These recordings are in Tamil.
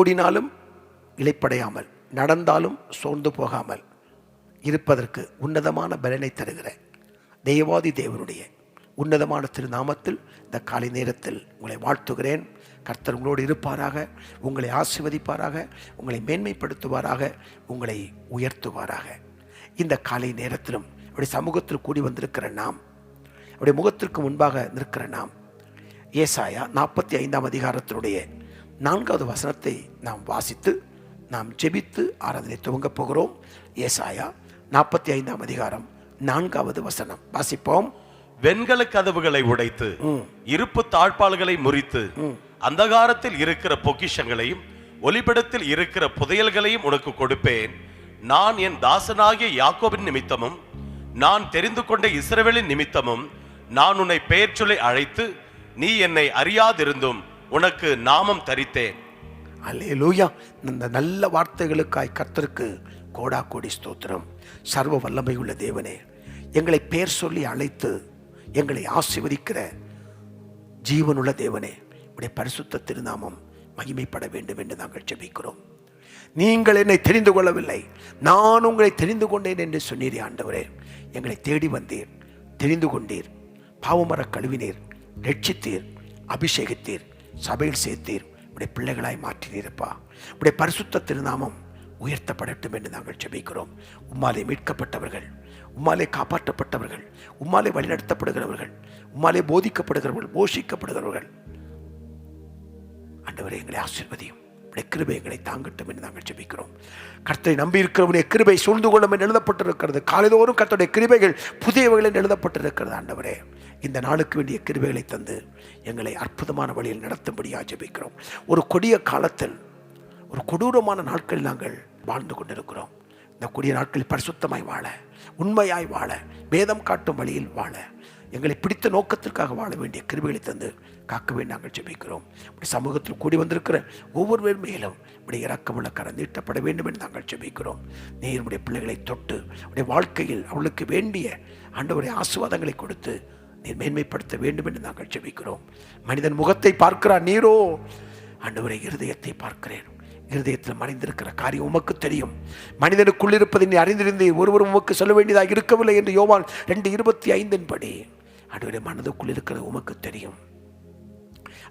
ஓடினாலும் இளைப்படையாமல், நடந்தாலும் சோர்ந்து போகாமல் இருப்பதற்கு உன்னதமான பலனை தருகிற தேவாதி தேவனுடைய உன்னதமான திருநாமத்தில் இந்த காலை நேரத்தில் உங்களை வாழ்த்துகிறேன். கர்த்தர் உங்களோடு இருப்பாராக, உங்களை ஆசீர்வதிப்பாராக, உங்களை மேன்மைப்படுத்துவாராக, உங்களை உயர்த்துவாராக. இந்த காலை நேரத்திலும் அவருடைய சமூகத்தில் கூடி வந்திருக்கிற நாம், அவருடைய முகத்திற்கு முன்பாக நிற்கிற நாம், ஏசாயா 45 அதிகாரத்தினுடைய 4வது வசனத்தை நாம் வாசித்து நாம் ஜெபித்து ஆராதனை துவங்கப் போகிறோம். ஏசாயா 45 அதிகாரம் 4வது வசனம் வாசிப்போம். வெண்கல கதவுகளை உடைத்து இருப்பு தாழ்பால்களை முறித்து அந்தகாரத்தில் இருக்கிற பொக்கிஷங்களையும் ஒளிபடத்தில் இருக்கிற புதையல்களையும் உனக்கு கொடுப்பேன். நான் என் தாசனாகிய யாக்கோபின் நிமித்தமும் நான் தெரிந்து கொண்ட இஸ்ரவேலின் நிமித்தமும் நான் உன்னை பெயர் சொல்லி அழைத்து நீ என்னை அறியாதிருந்தும் உனக்கு நாமம் தரித்தேன். அல்லேலூயா. இந்த நல்ல வார்த்தைகளுக்காய் கர்த்தருக்கு கோடா கோடி ஸ்தோத்திரம். சர்வ வல்லமை உள்ள தேவனே, எங்களை பெயர் சொல்லி அழைத்து எங்களை ஆசீர்வதிக்கிற ஜீவனுள்ள தேவனே, உடைய பரிசுத்த திருநாமம் மகிமைப்பட வேண்டும் என்று நாங்கள் ஜெபிக்கிறோம். நீங்கள் என்னை தெரிந்து கொள்ளவில்லை, நான் உங்களை தெரிந்து கொண்டேன் என்று சொன்னீர். ஆண்டவரே, எங்களை தேடி வந்தீர், தெரிந்து கொண்டீர், பாவமர கழுவினீர், ரட்சித்தீர், அபிஷேகித்தீர், சபையில் சேர்த்தீர், உடைய பிள்ளைகளாய் மாற்றினீரப்பா. உடைய பரிசுத்த திருநாமம் உயர்த்தப்படட்டும் என்று நாங்கள் ஜெபிக்கிறோம். உம்மாலே மீட்கப்பட்டவர்கள், உம்மாலே காப்பாற்றப்பட்டவர்கள், உம்மாலே வழிநடத்தப்படுகிறவர்கள், உம்மாலே போதிக்கப்படுகிறவர்கள், போஷிக்கப்படுகிறவர்கள், ஆண்டவரே எங்களை ஆசீர்வதியும், உடைய கிருபை எங்களை தாங்கட்டும் என்று நாங்கள் ஜெபிக்கிறோம். கர்த்தரை நம்பி இருக்கிறவனுடைய கிருபை சூழ்ந்து கொள்ளும் என்று எழுதப்பட்டிருக்கிறது. காலைதோறும் கர்த்தருடைய கிருபைகள் புதியவைகள் என்று எழுதப்பட்டிருக்கிறது. ஆண்டவரே, இந்த நாளுக்கு வேண்டிய கிருபைகளை தந்து எங்களை அற்புதமான வழியில் நடத்தும்படியாக ஜெபிக்கிறோம். ஒரு கொடிய காலத்தில், ஒரு கொடூரமான நாட்களில் நாங்கள் வாழ்ந்து கொண்டிருக்கிறோம். இந்த கொடிய நாட்களில் பரிசுத்தமாய் வாழ, உண்மையாய் வாழ, வேதம் காட்டும் வழியில் வாழ, எங்களை பிடித்த நோக்கத்திற்காக வாழ வேண்டிய கிருபைகளை தந்து காக்க வேண்டும் நாங்கள் ஜெபிக்கிறோம். சமூகத்தில் கூடி வந்திருக்கிற ஒவ்வொருவர் மேலும் உடைய இரக்கமுள்ள கரம் நீட்டப்பட வேண்டும் என்று நாங்கள் ஜெபிக்கிறோம். நீர் உடைய பிள்ளைகளை தொட்டு உடைய வாழ்க்கையில் அவளுக்கு வேண்டிய ஆண்டவருடைய ஆசீர்வாதங்களை கொடுத்து நீர் மேன்மைப்படுத்த வேண்டும் என்று நாங்கள் ஜெபிக்கிறோம். மனிதன் முகத்தை பார்க்கிறார், நீரோ ஆண்டவரை இருதயத்தை பார்க்கிறேன். இருதயத்தில் மறைந்திருக்கிற காரியம் உமக்கு தெரியும். மனிதனுக்குள் இருப்பதை நீ அறிந்திருந்தீர், ஒருவரும் உமக்கு சொல்ல வேண்டியதாக இருக்கவில்லை என்று யோவான் 2:25 படி ஆண்டவரே, மனதுக்குள் இருக்கிறது உமக்கு தெரியும்.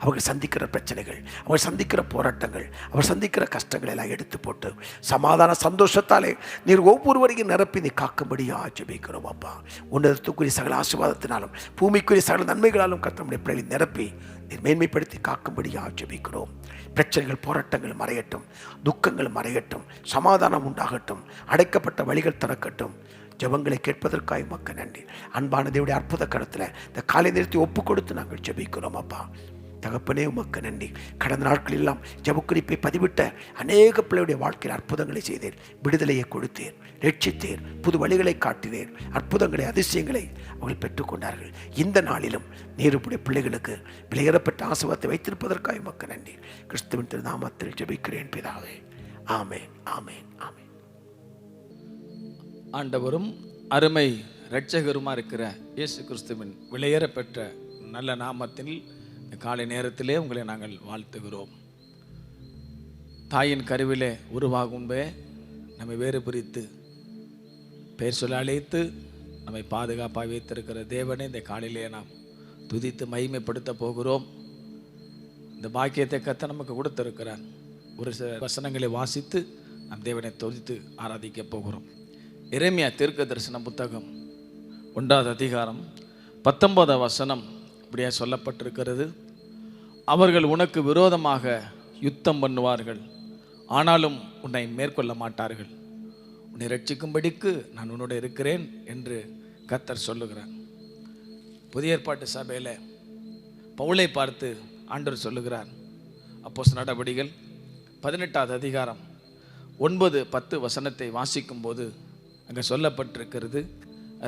அவர்கள் சந்திக்கிற பிரச்சனைகள், அவர்கள் சந்திக்கிற போராட்டங்கள், அவர் சந்திக்கிற கஷ்டங்களை எல்லாம் எடுத்து போட்டு சமாதான சந்தோஷத்தாலே நீர் ஒவ்வொருவரையும் நிரப்பி நீ காக்கும்படியா ஜெபிக்கிறோம். அப்பா, உன்னதத்துக்குரிய சகல ஆசீர்வாதத்தினாலும் பூமிக்குரிய சகல நன்மைகளாலும் கர்த்தருடைய பிள்ளைகளை நிரப்பி நீர் மேன்மைப்படுத்தி காக்கும்படியா ஜெபிக்கிறோம். பிரச்சனைகள், போராட்டங்கள் மறையட்டும், துக்கங்கள் மறையட்டும், சமாதானம் உண்டாகட்டும், அடைக்கப்பட்ட வழிகள் திறக்கட்டும், ஜெபங்களை கேட்பதற்காக உமக்கு நன்றி. அன்பான தேவனுடைய அற்புத கரத்தில் இந்த காலை நேரத்தை ஒப்பு கொடுத்து நாங்கள் ஜெபிக்கிறோம் அப்பா. தகப்பனே உமக்கு நன்றி. கடந்த நாட்கள் எல்லாம் ஜெபக்குறிப்பை பதிவிட்ட அநேக பிள்ளையுடைய வாழ்க்கையில் அற்புதங்களை செய்தேன், விடுதலையை கொடுத்தேன், ரட்சித்தேன், புது வழிகளை காட்டினேன், அற்புதங்களை அதிசயங்களை அவர்கள் பெற்றுக்கொண்டார்கள். இந்த நாளிலும் நேருடைய பிள்ளைகளுக்கு விலையேறப்பட்ட ஆசீர்வாதத்தை வைத்திருப்பதற்காக உமக்கு நன்றி. கிறிஸ்துவின் திருநாமத்தில் ஜெபிக்கிறேன் பிதாவே. ஆமென், ஆமென், ஆமென். ஆண்டவரும் அருமை இரட்சகருமா இருக்கிற இயேசு கிறிஸ்துவின் விலையேறப்பெற்ற நல்ல நாமத்தில் காலை நேரத்திலே உங்களை நாங்கள் வாழ்த்துகிறோம். தாயின் கருவிலே உருவாகும் முன்பே நம்மை வேறு பிரித்து பெயர் சொல்ல அழைத்து நம்மை பாதுகாப்பாக வைத்திருக்கிற தேவனை இந்த காலையிலே நாம் துதித்து மகிமைப்படுத்த போகிறோம். இந்த பாக்கியத்தை கர்த்தர் நமக்கு கொடுத்திருக்கிறார். ஒரு சில வசனங்களை வாசித்து நம் தேவனை துதித்து ஆராதிக்க போகிறோம். எரேமியா தீர்க்க தரிசன புத்தகம் 1ஆம் அதிகாரம் 19ஆம் வசனம் இப்படியா சொல்லப்பட்டிருக்கிறது. அவர்கள் உனக்கு விரோதமாக யுத்தம் பண்ணுவார்கள், ஆனாலும் உன்னை மேற்கொள்ள மாட்டார்கள். உன்னை ரட்சிக்கும்படிக்கு நான் உன்னோடு இருக்கிறேன் என்று கர்த்தர் சொல்லுகிறார். புதிய ஏற்பாட்டு சபையில் பவுலை பார்த்து ஆண்டவர் சொல்லுகிறார். அப்போஸ்தலர் நடபடிகள் 18ஆம் அதிகாரம் 9-10 வசனத்தை வாசிக்கும்போது அங்கே சொல்லப்பட்டிருக்கிறது.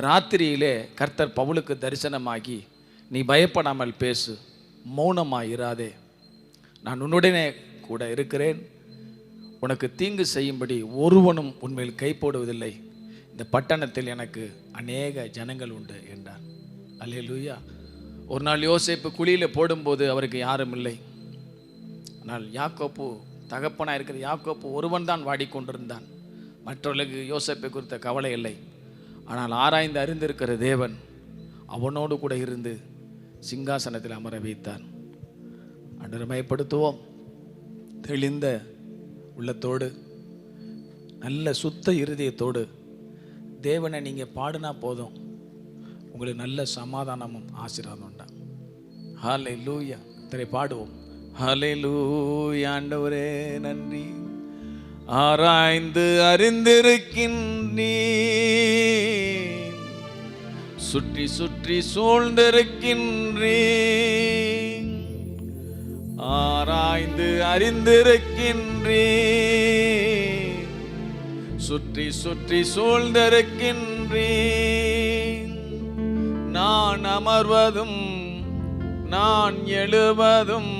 ராத்திரியிலே கர்த்தர் பவுலுக்கு தரிசனமாகி, நீ பயப்படாமல் பேசு, மௌனமாயிராதே, நான் உன்னுடனே கூட இருக்கிறேன், உனக்கு தீங்கு செய்யும்படி ஒருவனும் உன்மேல் கை போடுவதில்லை, இந்த பட்டணத்தில் எனக்கு அநேக ஜனங்கள் உண்டு என்றார். அல்லேலூயா. ஒரு நாள் யோசேப்பு குழியில் போடும்போது அவருக்கு யாரும் இல்லை. ஆனால் யாக்கோப்பு தகப்பனாக இருக்கிற யாக்கோப்பு ஒருவன் தான் வாடிக்கொண்டிருந்தான். மற்றவர்களுக்கு யோசேப்பை குறித்த கவலை இல்லை. ஆனால் ஆராய்ந்து அறிந்திருக்கிற தேவன் அவனோடு கூட இருந்து சிங்காசனத்தில் அமர வைத்தார். ஆண்டவரை மகிமைப்படுத்துவோம். தெளிந்த உள்ளத்தோடு நல்ல சுத்த இருதயத்தோடு தேவனை நீங்கள் பாடினா போதும், உங்களுக்கு நல்ல சமாதானமும் ஆசீர்வாதம் உண்டா. ஹல்லேலூயா. இதை பாடுவோம். ஹல்லேலூயா. ஆண்டவரே நன்றி. ஆராய்ந்து அறிந்திருக்கின்றீ, சுற்றி சுற்றி சூழ்ந்திருக்கின்றீ, ஆராய்ந்து அறிந்திருக்கின்றீ, சுற்றி சுற்றி சூழ்ந்திருக்கின்றீ. நான் அமர்வதும் நான் எழுவதும்,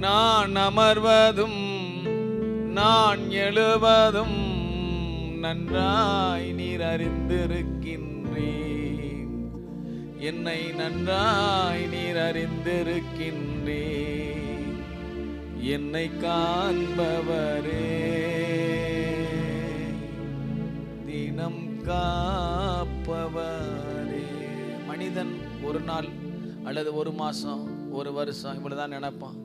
நான் அமர்வதும் நான் எழுவதும் நன்றாய் நீர் அறிந்திருக்கின்றீர். என்னை நன்றாய் நீர் அறிந்திருக்கின்றீர். என்னை காண்பவரே, தினம் காப்பவரே. மனிதன் ஒரு நாள் அல்லது ஒரு மாதம் ஒரு வருஷம் இவ்வளோதான் நினைப்பான்.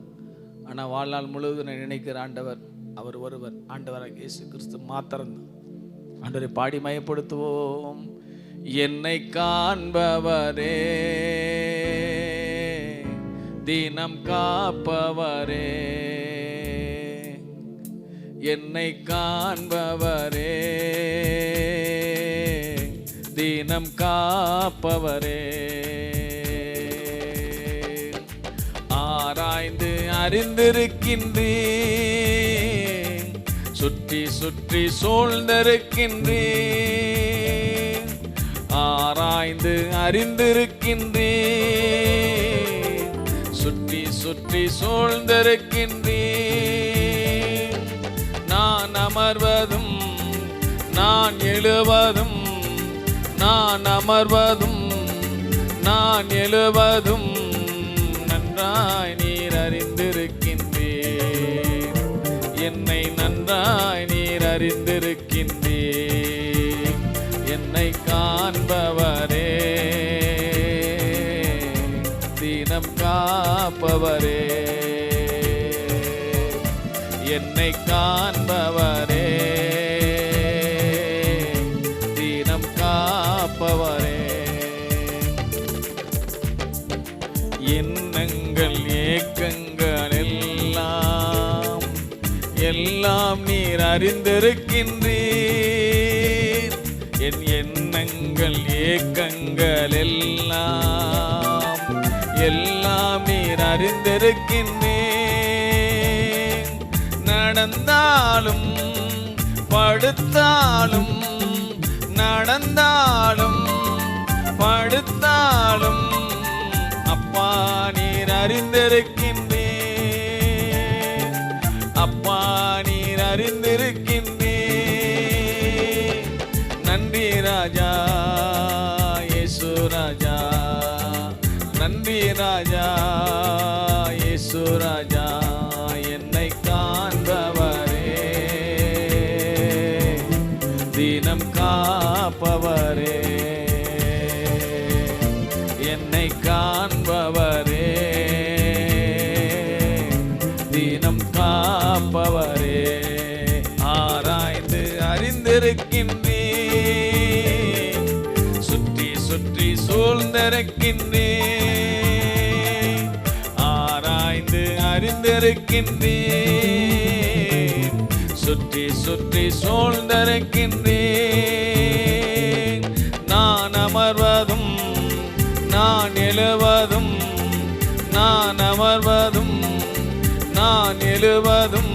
ஆனால் வாழ்நாள் முழுவதும் நினைக்கிற ஆண்டவர் அவர் ஒருவர், ஆண்டவராக இயேசு கிறிஸ்து மாத்திரம்தான். ஆண்டவரை பாடி மயப்படுத்துவோம். என்னை காண்பவரே, தினம் காப்பவரே, என்னை காண்பவரே, தினம் காப்பவரே, ஆராய்ந்து அறிந்திருக்கின்றீர், சுற்றி சுற்றி சூழ்ந்திருக்கின்றீர், ஆராய்ந்து அறிந்திருக்கின்றீர், சுற்றி சுற்றி சூழ்ந்திருக்கின்றீர். நான் அமர்வதும் நான் எழுவதும், நான் அமர்வதும் நான் எழுவதும் நன்றாய் நீர் அறிந்திருக்கின்றீர். என்னை நன்றாய் நீர் அறிந்திருக்கின்றீர். என்னை காண்பவரே, தினம் காப்பவரே, என்னை காண்பவரே, தினம் காப்பவரே. எண்ணங்கள் ஏக்கங்கள் எல்லாம் எல்லாம் நீர் அறிந்திருக்கின்றீர். என் எங்கள் ஏக்கங்கள் எல்லாம் நீர் அறிந்திருக்கின்றேன். நடந்தாலும் படுத்தாலும், நடந்தாலும் படுத்தாலும் அப்பா நீர் அறிந்திருக்கின்றேன். அப்பா நீர் அறிந்திருக்கின்றேன். நன்றி ராஜா இயேசு ராஜா, நன்றி ராஜா இயேசு ராஜா. என்னை காண்பவரே, தினம் காப்பவரே, என்னை காண்பவரே, தினம் காப்பவரே. ஆராய்ந்து அறிந்திருக்கின்றேன், சுற்றி சுற்றி சூழ்ந்திருக்கின்றேன். ஆராய்ந்து அறிந்திருக்கின்றேன், சுற்றி சுற்றி சூழ்ந்திருக்கின்றேன். நான் அமர்வதும் நான் எழுவதும், நான் அமர்வதும் நான் எழுவதும்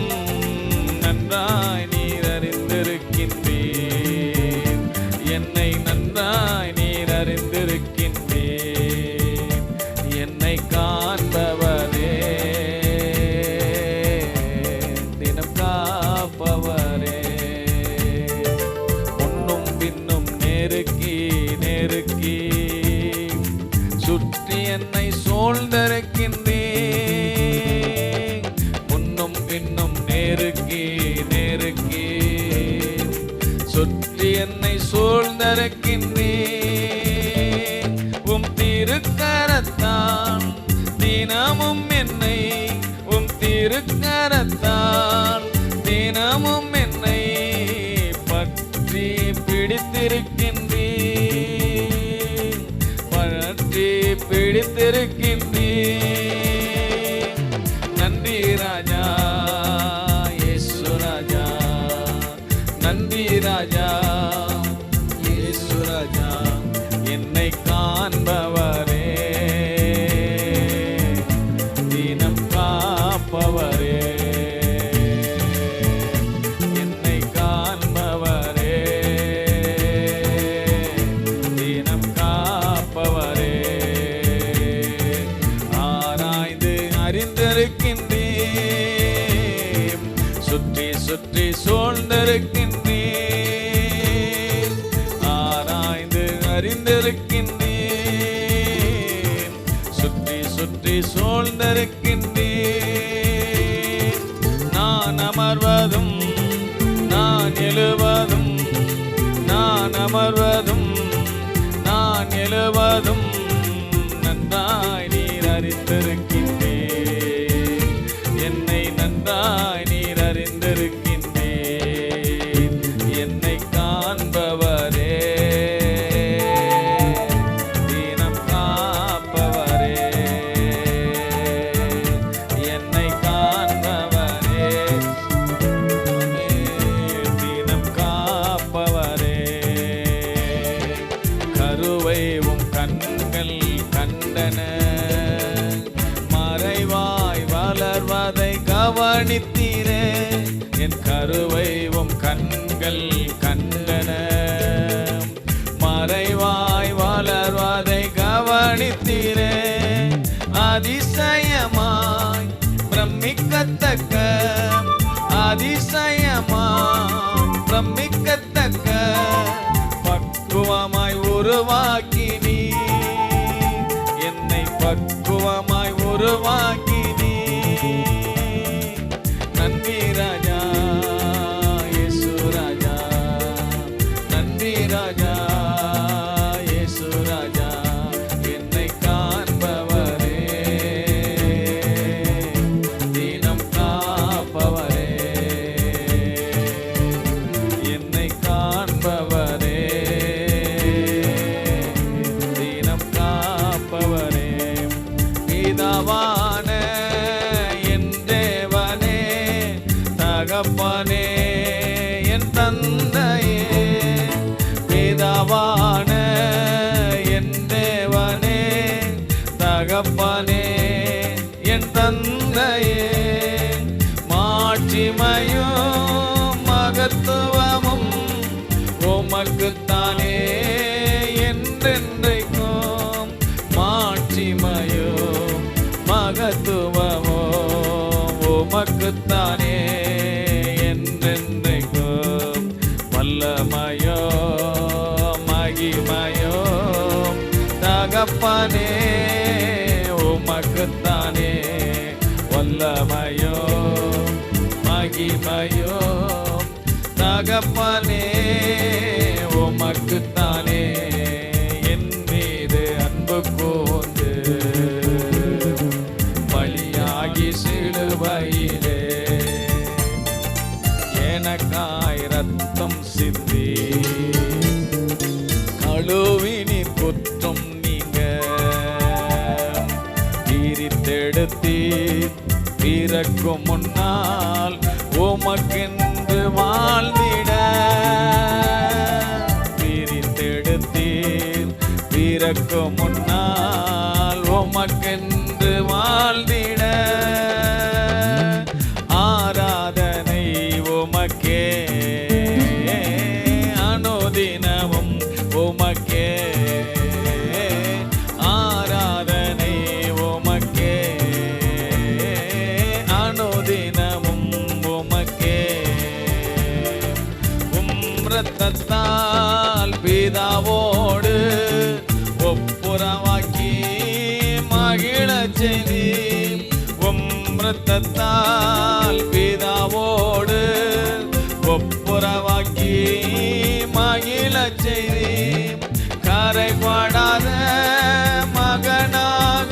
நன்றாய் நீர் அறிந்திருக்கின்றேன். என்னை நன்றாய் நீர் அறிந்திருக்கின்றேன். என்னை காண்பவரே, தினம் காப்பவரே. முன்னும் பின்னும் நெருக்கி நெருக்கி சுற்றி என்னை சூழ்ந்திருக்கின்றேன். முன்னும் பின்னும் நெருக்கி நெருக்கி சுற்றி என்னை சூழ்ந்திருக்கின்றேன். உம் திருக்கரத்தான் தினமும் என்னை, உம் திருக்கரத்தான் தினமும் என்னை பற்றி பிடித்திருக்கின்றேன், பற்றி பிடித்திருக்கின்றேன். நன்றி ராஜா இயேசு ராஜா, நன்றி ராஜா இயேசு ராஜா. என்னை காண்பவரே, தினம் காப்பவரே, என்னை காண்பவரே, தினம் காப்பவரே. ஆராய்ந்து அறிந்திருக்கின்றேன், சுற்றி சுற்றி சூழ்ந்திருக்கின்றேன். ஆராய்ந்து அறிந்திருக்கின்றேன், சுற்றி சுற்றி சூழ்ந்திருக்கின்றேன். நான் அமர்வதும் நான் எழுவதும், நான் அமர்வதும் நான் எழுவதும் நன்றாய் நீர் அறிந்திருக்கின்றேன். என்னை நன்றாய் நீர் அறிந்திருக்கின்றேன். என்னை காண்பவரே, தினம் காப்பவரே, என்னை காண்பவரே, தினம் காப்பவரே. கருவை உம் கண்கள் கண்டன, மறைவாய் வளர்வதை கவனித்தீரே. என் கருவை உம் கண்கள் கண்டன, மறைவாய் வளர்வதை கவனித்தீரே. அதிசயமாய் பிரமிக்கத்தக்க, அதிசயமாய் பிரமிக்கத்தக்க பக்குவமாய் உருவாக்கினீ, என்னை பக்குவமாய் உருவாக்கினீ. நன்றி ராஜா இயேசு ராஜா, நன்றி ராஜா இயேசு ராஜா. என்னை காண்பவரே, தினம் காப்பவரே, என்னை காண்பவரே, தினம் காப்பவரே. பிதாவான என் தேவனே, தகப்பனே என் தந்தையே, பிதாவான தகப்பனே என் தந்தையே, மாட்சிமையும் மகத்துவமும் உமக்குத்தானே என்றென்றைக்கும். மாட்சிமையும் மகத்துவமும் உமக்குத்தானே என்றென்றைக்கும். வல்லமையோ மகிமையோ தகப்பனே உமக்குத்தானே. வல்லமையோ மகிமையோ தகப்பனே உமக்குத்தானே. என் மீது அன்பு கூர்ந்து பலியாகி சிலுவையிலே எனக்காய் ரத்தம் சிந்தி கழுவினி குற்றம் நீங்க பிரித்தெடுத்தீர். பிறக்கும் முன்னால் உமக்கென்று வாழ்ந்திட பிரித்தெடுத்தீர். பிறக்கும் முன்னால் உமக்கென்று வாழ்ந்திட ஆராதனை உமக்கே, அனுதினமும் உமக்கே. ஆராதனை உமக்கே, அனுதினமும் உமக்கே. இரத்தத்தால் பிதாவோடு ஒப்புரவாக்கி மகிழச் செய்தீர். இரத்தத்தால் பிதாவோடு ஒப்புரவாக்கி மகிழச் செய்தீர். கரைபடாத மகனாக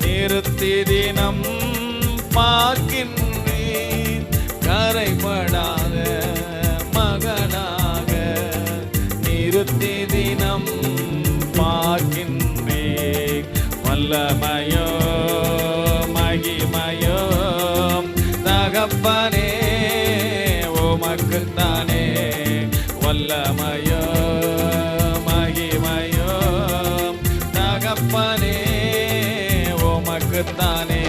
நிறுத்தி தினம் பார்க்கின்றீர். கரைபடாத மகனாக நிறுத்தி தினம் பார்க்கின்றீர். வல்லமையோ மகிமையோ தகப்பனே உமக்குத்தானே. வல்லமையோ மகிமையோ தகப்பனே உமக்குத்தானே.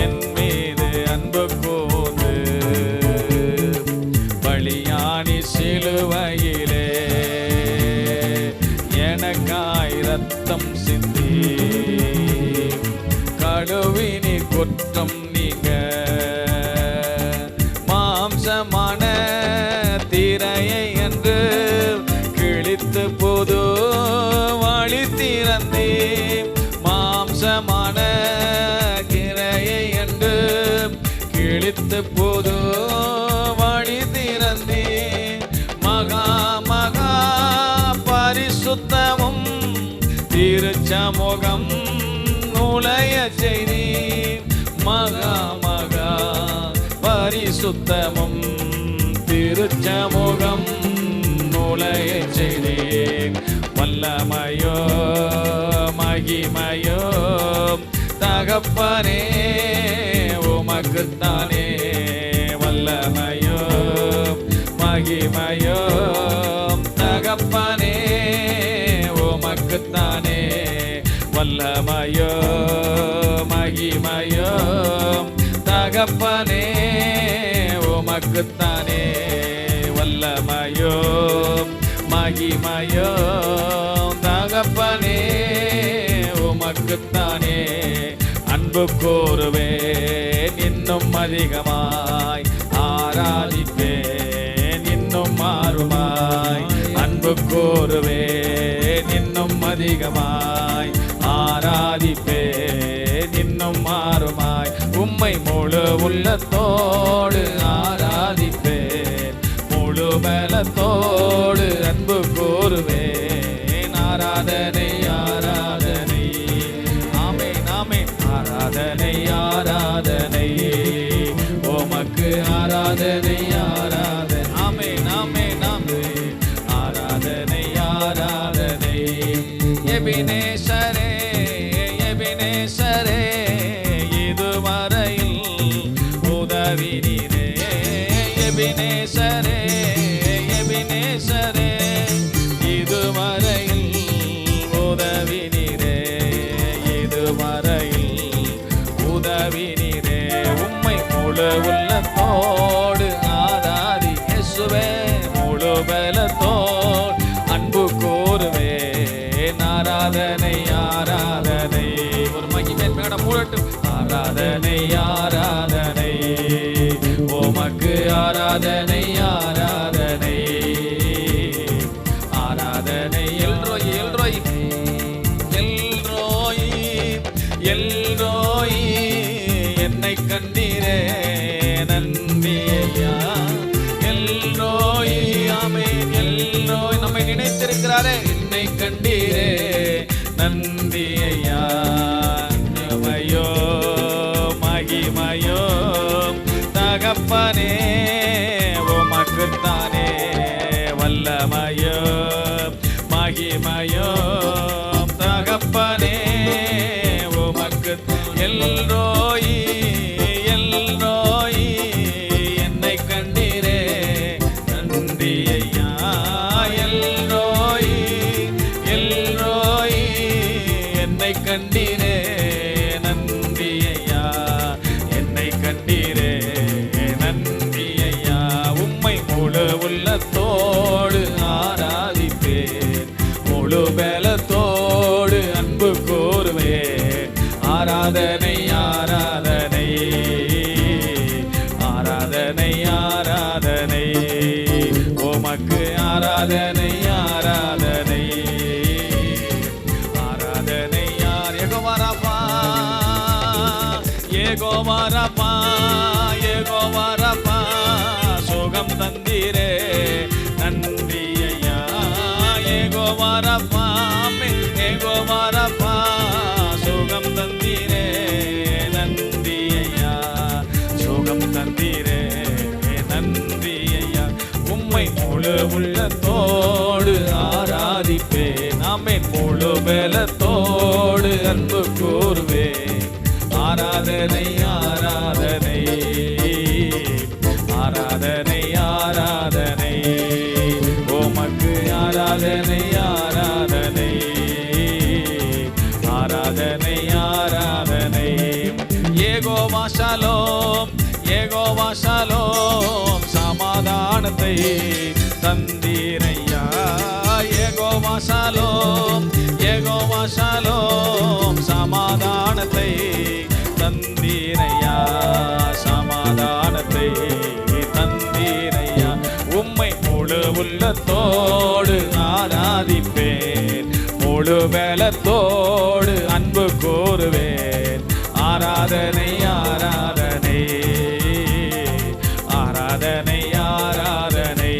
என் மீது அன்பு கூர்ந்து பலியானி சிலுவையிலே எனக்காய் ரத்தம் சிந்தி கழுவினி குற்றம் நீங்க. மாம்சமான திரையை என்று கிழித்து புது வழி திறந்தே. மாம்சமான திரையை என்று கிழித்து புது வழி திறந்தே. மகா மகா பரிசுத்தமும் திருச்சமுகம் நுழைய செய்தி. மகா மகா பரிசுத்தமும் திருச்சமுகம் நுழைய செய்தி. வல்லமையோ மகிமையோ தகப்பனே உமக்குத்தானே. வல்லமையோ மகிமையோ தகப்பனே உமக்குத்தானே. வல்லமையோ மகிமையோ தகப்பனே உமக்குத்தானே. வல்லமையோ மகிமையோ தகப்பனே உமக்குத்தானே. அன்பு கூறுவேன் இன்னும் அதிகமாய், ஆராதிப்பேன் இன்னும் மாறுமாய். அன்பு கூறுவேன் இன்னும் அதிகமாய், ஆராதிப்பேன் இன்னும் மாறுமாய். உம்மை முழு உள்ளத்தோடு ஆராதிப்பேன், முழு பலத்தோடு அன்பு கூறுவேன். ஆராதனை ஆராதனை ஆமென் ஆமென். ஆராதனை ஆராதனை உமக்கு ஆராதனை ஆராதனை ஆமென் ஆமென் ஆமென். ஆராதனை ஆராதனை. எபினேசரே எபினேசரே இதுவரையில் உதவி நீரே. எபினேசரே எபினேசரே இதுவரையில் உதவி நீரே. ஆராதனை ஆராதனை. ஒரு மகிமை மேடம் மூடட்டும். ஆராதனை ஆராதனை உமக்கு ஆராதனை ஆராதனை ஆராதனை. எல்ரோய் எல்ரோய் எல்ரோய் எல்ரோய் என்னை கண்டீரே நன்றி ஐயா. எல்ரோய் ஆமென். எல்ரோய் நம்மை நினைத்திருக்கிறாரே. என்னை கண்டீரே நன்றி ஐயா. மகிமையோ மகிமையோ தகப்பனே உமக்குத்தானே. வல்லமையோ மகிமையோ தகப்பனே உமக்கு. எல்ரோய் எல்ரோய் என்னை கண்டீரே நன்றி ஐயா. எல்ரோய் எல்ரோய் என்னை கண்டீரே நன்றி ஐயா. என்னை கண்டீரே நன்றி ஐயா. உம்மை முழு உள்ளத்தோடு ஆராதிப்பேன். முழு பலத்தோடு அன்பு கூறுவேன். ஆராதனை ஆராதனை ஆராதனை ஆராதனை உமக்கு ஆராதனை ஆராதனை ஆராதனை. யார் யெகோவா யெகோவா ரப்பா யெகோவா ரப்பா சுகம் தந்தீரே நன்றி ஐயா. யெகோவா ரப்பா யெகோவா ரப்பா சுகம் தந்தீரே நன்றி ஐயா. சுகம் தந்தீரே நன்றி ஐயா. உம்மை முழு உள்ளத்தோடு ஆராதிப்பேன். ஆமென். முழு பலத்தோடு அன்பு கூறுவேன். ஆராதனை ஆராதனை ஆராதனை ஆராதனை உமக்கு ஆராதனை ஆராதனை ஆராதனை ஆராதனை. யெகோவா ஷாலோம் யெகோவா ஷாலோம் சமாதானத்தை தந்தீரையா. யெகோவா ஷாலோம் யெகோவா ஷாலோம் சமாதானத்தை தந்தீரையா. சமாதானத்தை தந்தீரையா. உம்மை முழு உள்ளத்தோடு ஆராதிப்பேன். முழு பலத்தோடு அன்பு கூறுவேன். ஆராதனை ஆராதனை ஆராதனை ஆராதனை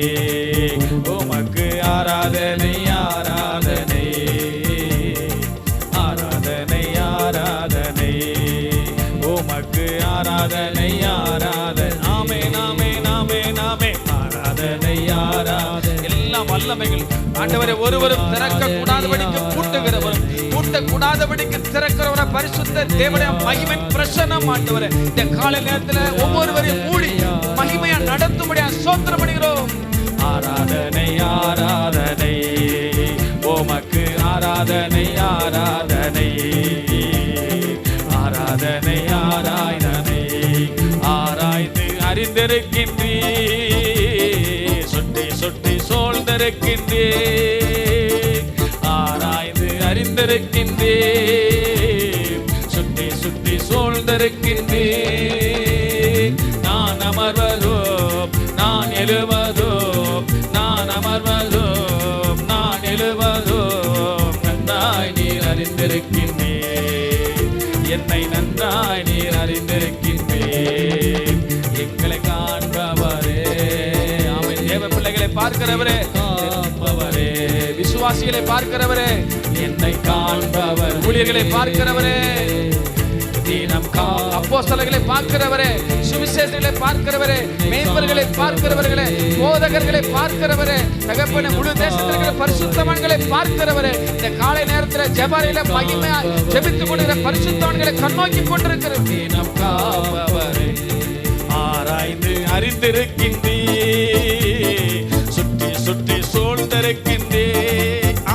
உமக்கு ஆராதனை ஆராதனை ஆராதனை ஆராதனை உமக்கு ஆராதனை ஆராதனை. ஆமென் ஆமென் ஆமென் ஆமென். ஆராதனை ஆராதனை. எல்லாம் வல்லமைகள் ஆண்டவரே. ஒருவரும் திறக்க கூடாதபடிக்கு பூட்டுகிறவரும் பூட்டக்கூடாதபடிக்கு திறக்கிறவர பரிசுத்த தேவனுடைய மகிமை பிரசன்னம் ஆண்டவரே. இந்த காலை நேரத்தில் ஒவ்வொருவரையும் மூடி மகிமையா நடத்தும்படியா ஸ்தோத்திரம் பண்ணுகிறோம். ஆராதனை ஆராதனை உமக்கு ஆராதனை ஆராதனை ஆராதனை ஆராதனை. ஆராய்ந்து அறிந்திருக்கின்றே சுற்றி சுற்றி சூழ்ந்திருக்கின்றே. ஆராய்ந்து அறிந்திருக்கின்றே சுற்றி சுற்றி சூழ்ந்திருக்கின்றே. நான் அமர்வதும் நான் எழுவதும் நான் அமர்வதும் நான் எழுவதும் நன்றாய் நீர் அறிந்திருக்கின்றே. என்னை நன்றாய் நீர் அறிந்திருக்கின்றே. எங்களை காண்பவரே. ஆமென். தேவ பிள்ளைகளை பார்க்கிறவரே காண்பவரே. விசுவாசிகளை பார்க்கிறவரே என்னை காண்பவர். ஊழியர்களை பார்க்கிறவரே. தினம் அப்போஸ்தலர்களை பார்க்கிறவரே. சுவிசேஷங்களை பார்க்கிறவரே. மேய்ப்பர்களை பார்க்கிறவர்களே. போதகர்களை பார்க்கிறவரே. தகப்பனே முழு தேசத்திற்கு பரிசுத்தவான்களை பார்க்கிறவரே. இந்த காலை நேரத்தில் ஜெபரையில மகிமையா ஜெபித்துக் கொண்டிருக்கிற பரிசுத்தவான்களை கண்ணோக்கி கொண்டிருக்கிற தினம் காப்பவரே. ஆராய்ந்து அறிந்திருக்கின்றே சுற்றி சுற்றி சூழ்ந்திருக்கின்றே.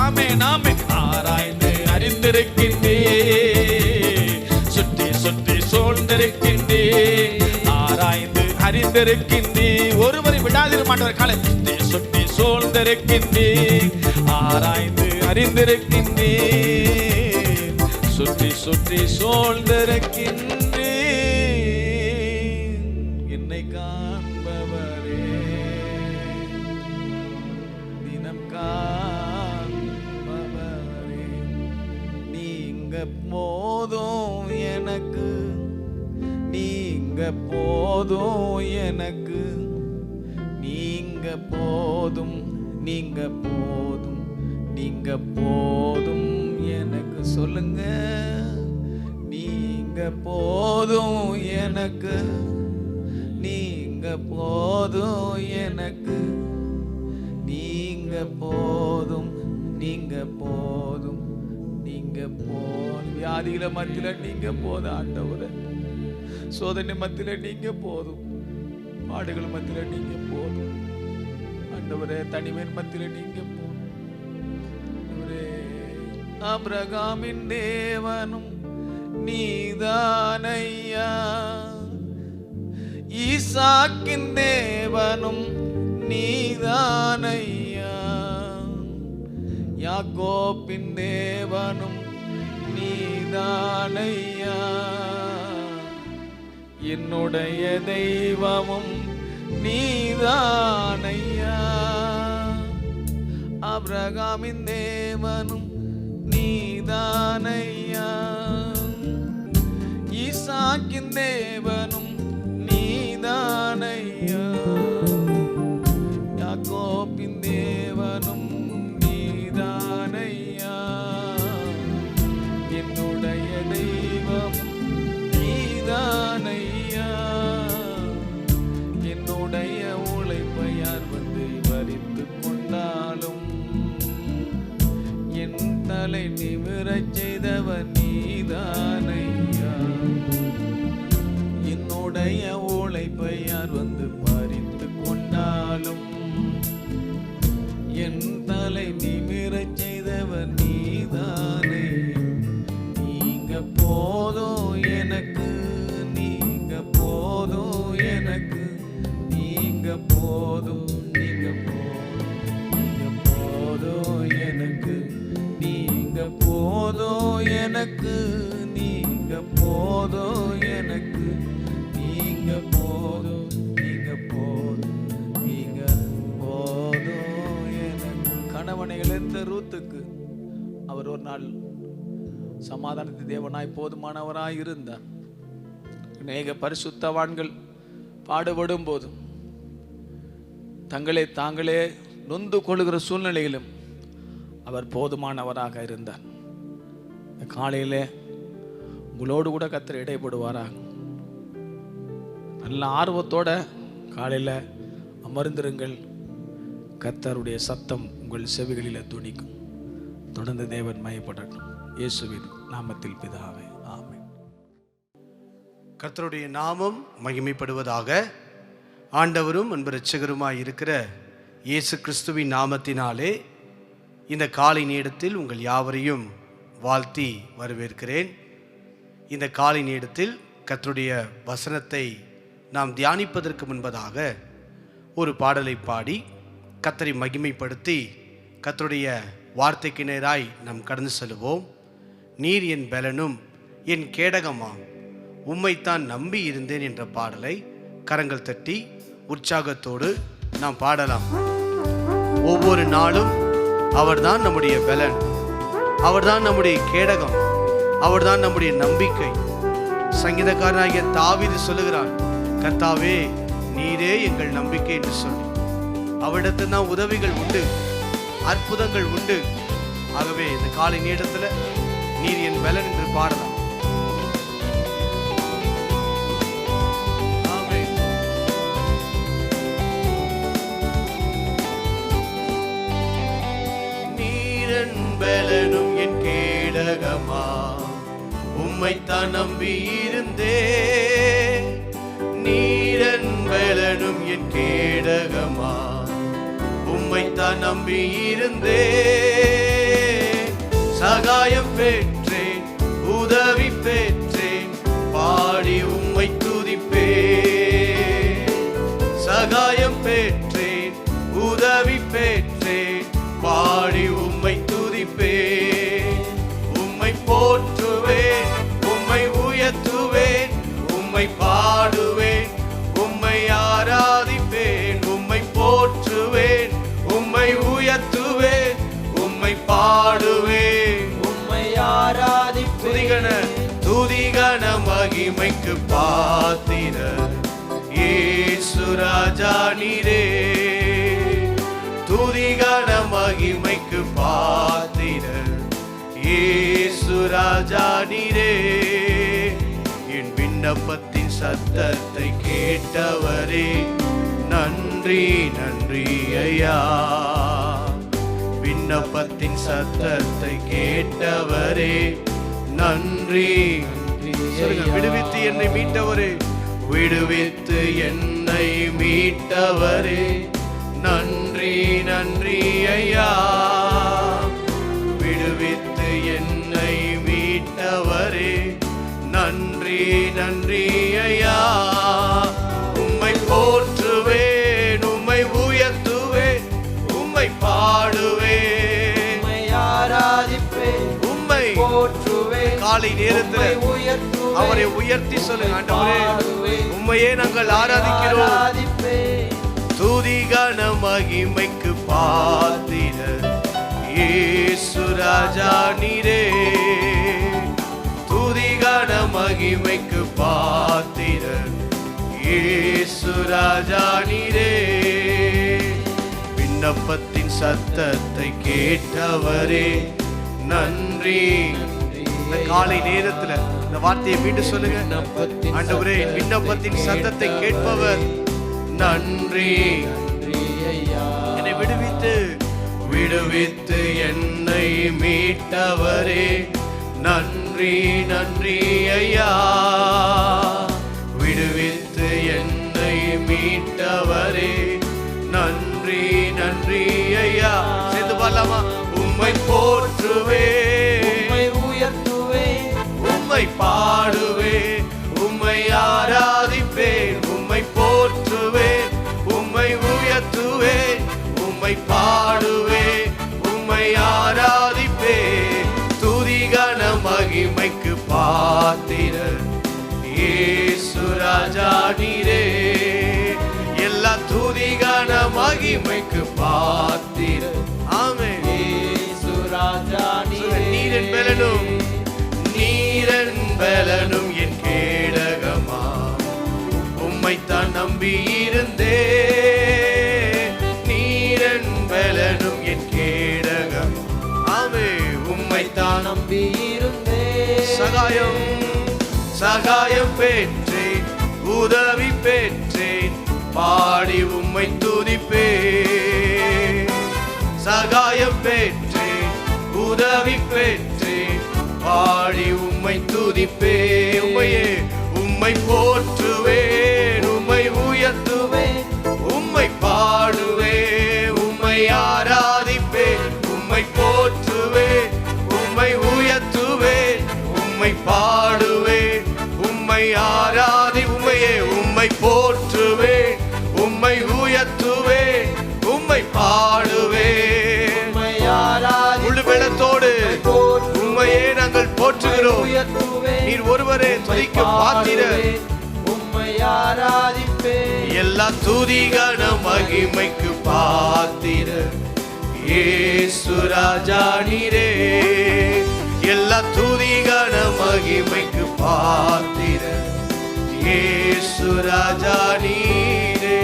ஆமென் ஆமென். ஆராய்ந்து அறிந்திருக்கின்றே சுற்றி சுற்றி சூழ்ந்திருக்கின்றே. ஆராய்ந்து அறிந்திருக்கின்றே. ஒருவரை விடாதிருமாண்டவர் காலை சுற்றி சுற்றி சூழ்ந்திருக்கின்றேன், ஆராய்ந்து அறிந்திருக்கின்றேன், சுற்றி சுற்றி சூழ்ந்திருக்கின்றேன். என்னை காண்பவரே, தினம் காண்பவரே, நீங்க போதும் எனக்கு, நீங்க போதும் எனக்கு, நீங்க போதும், நீங்க போதும், நீங்க போதும் எனக்கு. சொல்லுங்க, நீங்க போதும் எனக்கு, நீங்க போதும் எனக்கு, நீங்க போதும், நீங்க போதும், நீங்க போதும். வியாதிகள மத்தியில நீங்க போதும் ஆண்டவரே, சோதனை மத்தியில நீங்க போதும், பாடுகள் மத்தியில நீங்க போதும் ஆண்டவரே, தனிமையின் மத்தியில நீங்க போதும் ஆண்டவரே. ஆபிரகாமின் தேவனும் நீதானையா, ஈசாக்கின் தேவனும் நீதானையா, யாக்கோபின் தேவனும் நீதானையா, என்னுடைய தெய்வமும் நீதானையா. ஆபிரகாமின் தேவனும் நீதானையா, ஈசாக்கின் தேவனும் நீதானையா, யாக்கோபின் தேவனும் நீதானையா, என்னுடைய தெய்வம் நீதானையா, என்னுடைய உழைப்பை யார் வந்து வரித்து கொண்டாலும் என் தலை நிமிரச் செய்தவர் நீதானையா, என்னுடைய உழைப்பை யார் வந்து பறித்து கொண்டாலும் என் தலை நிமிரச் செய்தவர் நீதானே. நீங்க போதும் எனக்கு, நீங்க போதும் எனக்கு, நீங்க போதும், நீங்க போதும், நீங்க போதும் எனக்கு, நீங்க போதும் எனக்கு, நீங்க போதும் எனக்கு, நீங்க போதும், நீங்க போதும், நீங்க போதும் எனக்கு. கணவனை இழந்த ரூத்துக்கு அவர் ஒரு நாள் சமாதானத்தின் தேவனாய் போதுமானவராய் இருந்தார். அநேக பரிசுத்தவான்கள் பாடுபடும் போதும் தங்களை தாங்களே நொந்து கொள்ளுகிற சூழ்நிலையிலும் அவர் போதுமானவராக இருந்தார். காலையிலே உங்களோடு கூட கர்த்தர் இடைப்படுவாராக. நல்ல ஆர்வத்தோட காலையில் அமர்ந்திருங்கள். கர்த்தருடைய சத்தம் உங்கள் செவிகளில் துணிக்கும். தொடர்ந்து தேவன் மயப்படட்டும். இயேசுவின் நாமத்தில் பிதாவே, ஆமென். கர்த்தருடைய நாமம் மகிமைப்படுவதாக. ஆண்டவரும் அன்பு இரட்சகருமாய் இருக்கிற இயேசு கிறிஸ்துவின் நாமத்தினாலே இந்த காலை நேரத்தில் உங்கள் யாவரையும் வாழ்த்தி வரவேற்கிறேன். இந்த காலை நேரத்தில் கர்த்தருடைய வசனத்தை நாம் தியானிப்பதற்கு முன்பதாக ஒரு பாடலை பாடி கர்த்தரை மகிமைப்படுத்தி கர்த்தருடைய வார்த்தைக்கு நேராய் நாம் கடந்து செல்வோம். நீர் என் பலனும் என் கேடகமாம், உம்மைத்தான் நம்பி இருந்தேன் என்ற பாடலை கரங்கள் தட்டி உற்சாகத்தோடு நாம் பாடலாம். ஒவ்வொரு நாளும் அவர்தான் நம்முடைய பலன், அவர்தான் நம்முடைய கேடகம், அவர்தான் நம்முடைய நம்பிக்கை. சங்கீதக்காரனாகிய தாவீது சொல்லுகிறான், கர்த்தாவே நீரே எங்கள் நம்பிக்கை என்று சொல்லி. அவரிடத்தில் தான் உதவிகள் உண்டு, அற்புதங்கள் உண்டு. ஆகவே இந்த காலை நேரத்தில் நீர் என் பலன் என்று பாடலாம். நீரன் பலனும் என் கேடகமா, உம்மைத்தான் நம்பியிருந்தே. நீரன் பலனும் என் கேடகமா, உம்மைத்தான் நம்பியிருந்தே. சகாயம் பெற்றேன், உதவி பெற்றேன், பாடி உம்மை துதிப்பேன். சகாயம் பெற்றேன், மகிமைக்கு பாத்திரர் இயேசு ராஜா நீரே. துதிகான மகிமைக்கு பாத்திரர் இயேசு ராஜா நீரே. என் விண்ணப்பத்தின் சத்தத்தை கேட்டவரே நன்றி நன்றி ஐயா. விண்ணப்பத்தின் சத்தத்தை கேட்டவரே நன்றி. விடுவித்து என்னை மீட்டவரே, விடுவித்து என்னை மீட்டவரே நன்றி நன்றி ஐயா. விடுவித்து என்னை மீட்டவரே நன்றி நன்றி ஐயா. உம்மை போற்றுவேன், உம்மை உயர்த்துவேன், உம்மை பாடுவேன், உம்மை ஆராதிப்பேன், உம்மை போற்றுவேன். காலை நேரத்தில் அவரை உயர்த்தி சொல்லுங்க, ஆண்டவரே உம்மையே நாங்கள் ஆராதிக்கிறோம். துதிகான மகிமைக்கு பாத்திரர் இயேசு ராஜா நீரே. துதிகான மகிமைக்கு பாத்திரர் இயேசு ராஜா நீரே. விண்ணப்பத்தின் சத்தத்தை கேட்டவரே நன்றி. இந்த காலை நேரத்துல இந்த வார்த்தையை மீண்டும் சொல்லுங்க, ஆண்டவரே விண்ணப்பத்தின் சத்தத்தை கேட்பவர் நன்றி. என்னை விடுவித்து விடுவித்து என்னை மீட்டவரே நன்றி நன்றி ஐயா. விடுவித்து என்னை மீட்டவரே நன்றி நன்றி ஐயா. சேர்ந்து பாடலாமா? உம்மை போற்றுவேன், உம்மை உயர்த்துவேன், உம்மை பாடுவேன், உம்மை ஆராதிப்பேன், உம்மை போற்றுவேன், உம்மை உயர்த்துவேன், உம்மை பாடுவேன், உம்மை ஆராதிப்பேன். துதிகான மகிமைக்கு பாத்திரர் இயேசு ராஜா நீரே. எல்லா துதிகான மகிமைக்கு பாத்திரர். ஆமென். இயேசு ராஜா நீரன் பலனும் நீரன் பலனும் என் கேடகமா. உம்மைத்தான் நம்பி இருந்தே. நீரன் பலனும் என் கேடகம். ஆமே. உம்மைத்தான் நம்பி இருந்தே. சகாயம் சகாயம் பெற்றேன், உதவி பெற்றேன், பாடி உம்மை துதிப்பேன். சகாயம் பெற்றேன், உதவி பெற்றேன், பாடி உம்மை துதிப்பேன். உம்மையே உம்மை போற்றுவேன், உம்மை உயர்த்துவேன், உம்மை பாடுவேன், உம்மை ஆராதிப்பேன், உம்மை போற்றுவேன், உம்மை உயர்த்துவேன், உம்மை பாடுவேன், உம்மை ஆராதி. உம்மையே உம்மை போற்றுவேன், உம்மை உயர்த்துவேன், உம்மை பாடுவேன், உம்மை ஆராதிப்பேன், முழு பலத்தோடு உம்மையே நாங்கள் போற்றுகிறோம். உயர்த்துவேன், நீர் ஒருவரே துதிக்க பாத்திரர். உம்மை ஆராதிப்பேன். எல்லா துதிகான மகிமைக்கு பாத்திரர் இயேசு ராஜா நீரே. எல்லா துதிகான மகிமைக்கு பாத்திரர் இயேசு ராஜா நீரே.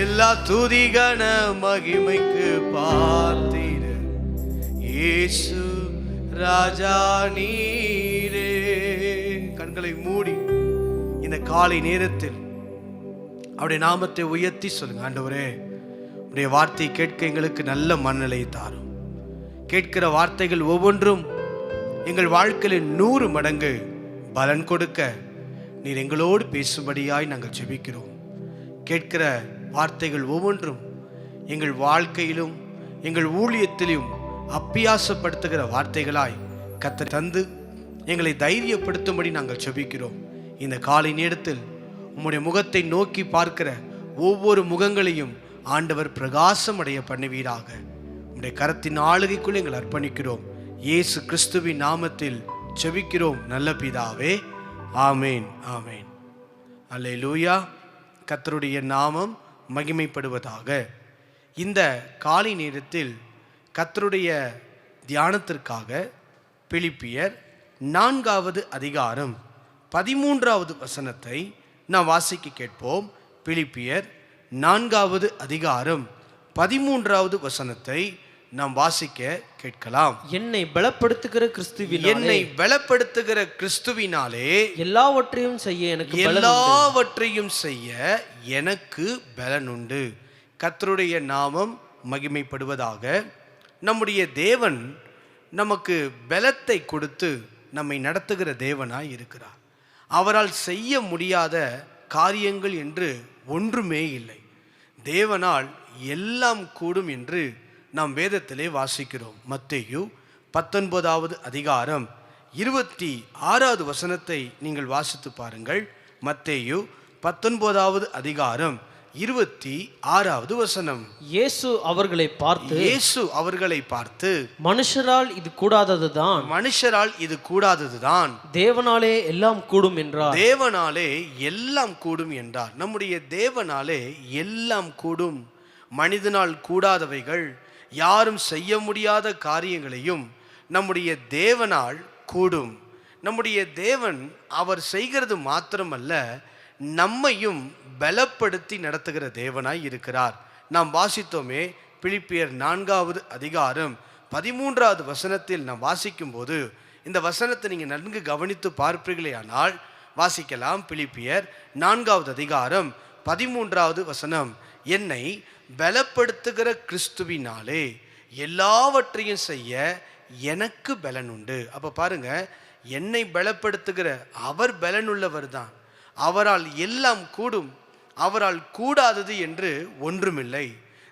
எல்லா துதிகான மகிமைக்கு பாத்திரர் இயேசு ராஜா நீரே. கண்களை மூடி இந்த காலை நேரத்தில் அவருடைய நாமத்தை உயர்த்தி சொல்லுங்க, ஆண்டவரே உடைய வார்த்தையை கேட்க எங்களுக்கு நல்ல மனநிலை தாரும். கேட்கிற வார்த்தைகள் ஒவ்வொன்றும் எங்கள் வாழ்க்கையில் 100 மடங்கு பலன் கொடுக்க நீர் எங்களோடு பேசும்படியாய் நாங்கள் ஜெபிக்கிறோம். கேட்கிற வார்த்தைகள் ஒவ்வொன்றும் எங்கள் வாழ்க்கையிலும் எங்கள் ஊழியத்திலும் அப்பியாசப்படுத்துகிற வார்த்தைகளாய் கர்த்தர் தந்து எங்களை தைரியப்படுத்தும்படி நாங்கள் ஜெபிக்கிறோம். இந்த காலை நேரத்தில் உம்முடைய முகத்தை நோக்கி பார்க்கிற ஒவ்வொரு முகங்களையும் ஆண்டவர் பிரகாசம் அடைய பண்ணுவீராக. உம்முடைய கரத்தின் ஆளுகைக்குள் எங்கள் அர்ப்பணிக்கிறோம். இயேசு கிறிஸ்துவின் நாமத்தில் ஜெபிக்கிறோம் நல்ல பிதாவே. ஆமேன் ஆமேன். அல்லேலூயா. கர்த்தருடைய நாமம் மகிமைப்படுவதாக. இந்த காலை நேரத்தில் கர்த்தருடைய தியானத்திற்காக பிலிப்பியர் 4வது அதிகாரம் 13வது வசனத்தை நாம் வாசிக்க கேட்போம். பிலிப்பியர் 4வது அதிகாரம் 13வது வசனத்தை நாம் வாசிக்க கேட்கலாம். என்னை பலப்படுத்துகிற கிறிஸ்துவினாலே என்னை பலப்படுத்துகிற கிறிஸ்துவினாலே எல்லாவற்றையும் செய்ய எனக்கு எல்லாவற்றையும் செய்ய எனக்கு பலன் உண்டு. கர்த்தருடைய நாமம் மகிமைப்படுவதாக. நம்முடைய தேவன் நமக்கு பலத்தை கொடுத்து நம்மை நடத்துகிற தேவனாய் இருக்கிறார். அவரால் செய்ய முடியாத காரியங்கள் என்று ஒன்றுமே இல்லை. தேவனால் எல்லாம் கூடும் என்று நாம் வேதத்திலே வாசிக்கிறோம். மத்தேயு 19வது அதிகாரம் 26வது வசனத்தை நீங்கள் வாசித்து பாருங்கள். மத்தேயு 19வது அதிகாரம் 26வது வசனம். இயேசு அவர்களை பார்த்து மனுஷரால் இது கூடாததுதான், மனுஷரால் இது கூடாததுதான், தேவனாலே எல்லாம் கூடும் என்றார். தேவனாலே எல்லாம் கூடும் என்றார். நம்முடைய தேவனாலே எல்லாம் கூடும். மனிதனால் கூடாதவைகள், யாரும் செய்ய முடியாத காரியங்களையும் நம்முடைய தேவனால் கூடும். நம்முடைய தேவன் அவர் செய்கிறது மாத்திரமல்ல, நம்மையும் பலப்படுத்தி நடத்துகிற தேவனாய் இருக்கிறார். நாம் வாசித்தோமே, பிலிப்பியர் 4வது அதிகாரம் 13வது வசனத்தில் நாம் வாசிக்கும் போது இந்த வசனத்தை நீங்கள் நன்கு கவனித்து பார்ப்பீர்களே ஆனால் வாசிக்கலாம். பிலிப்பியர் 4வது அதிகாரம் 13வது வசனம். என்னை பலப்படுத்துகிற கிறிஸ்துவினாலே எல்லாவற்றையும் செய்ய எனக்கு பலன் உண்டு. அப்போ பாருங்க, என்னை பலப்படுத்துகிற அவர் பலனுள்ளவர் தான். அவரால் எல்லாம் கூடும். அவரால் கூடாதது என்று ஒன்றுமில்லை.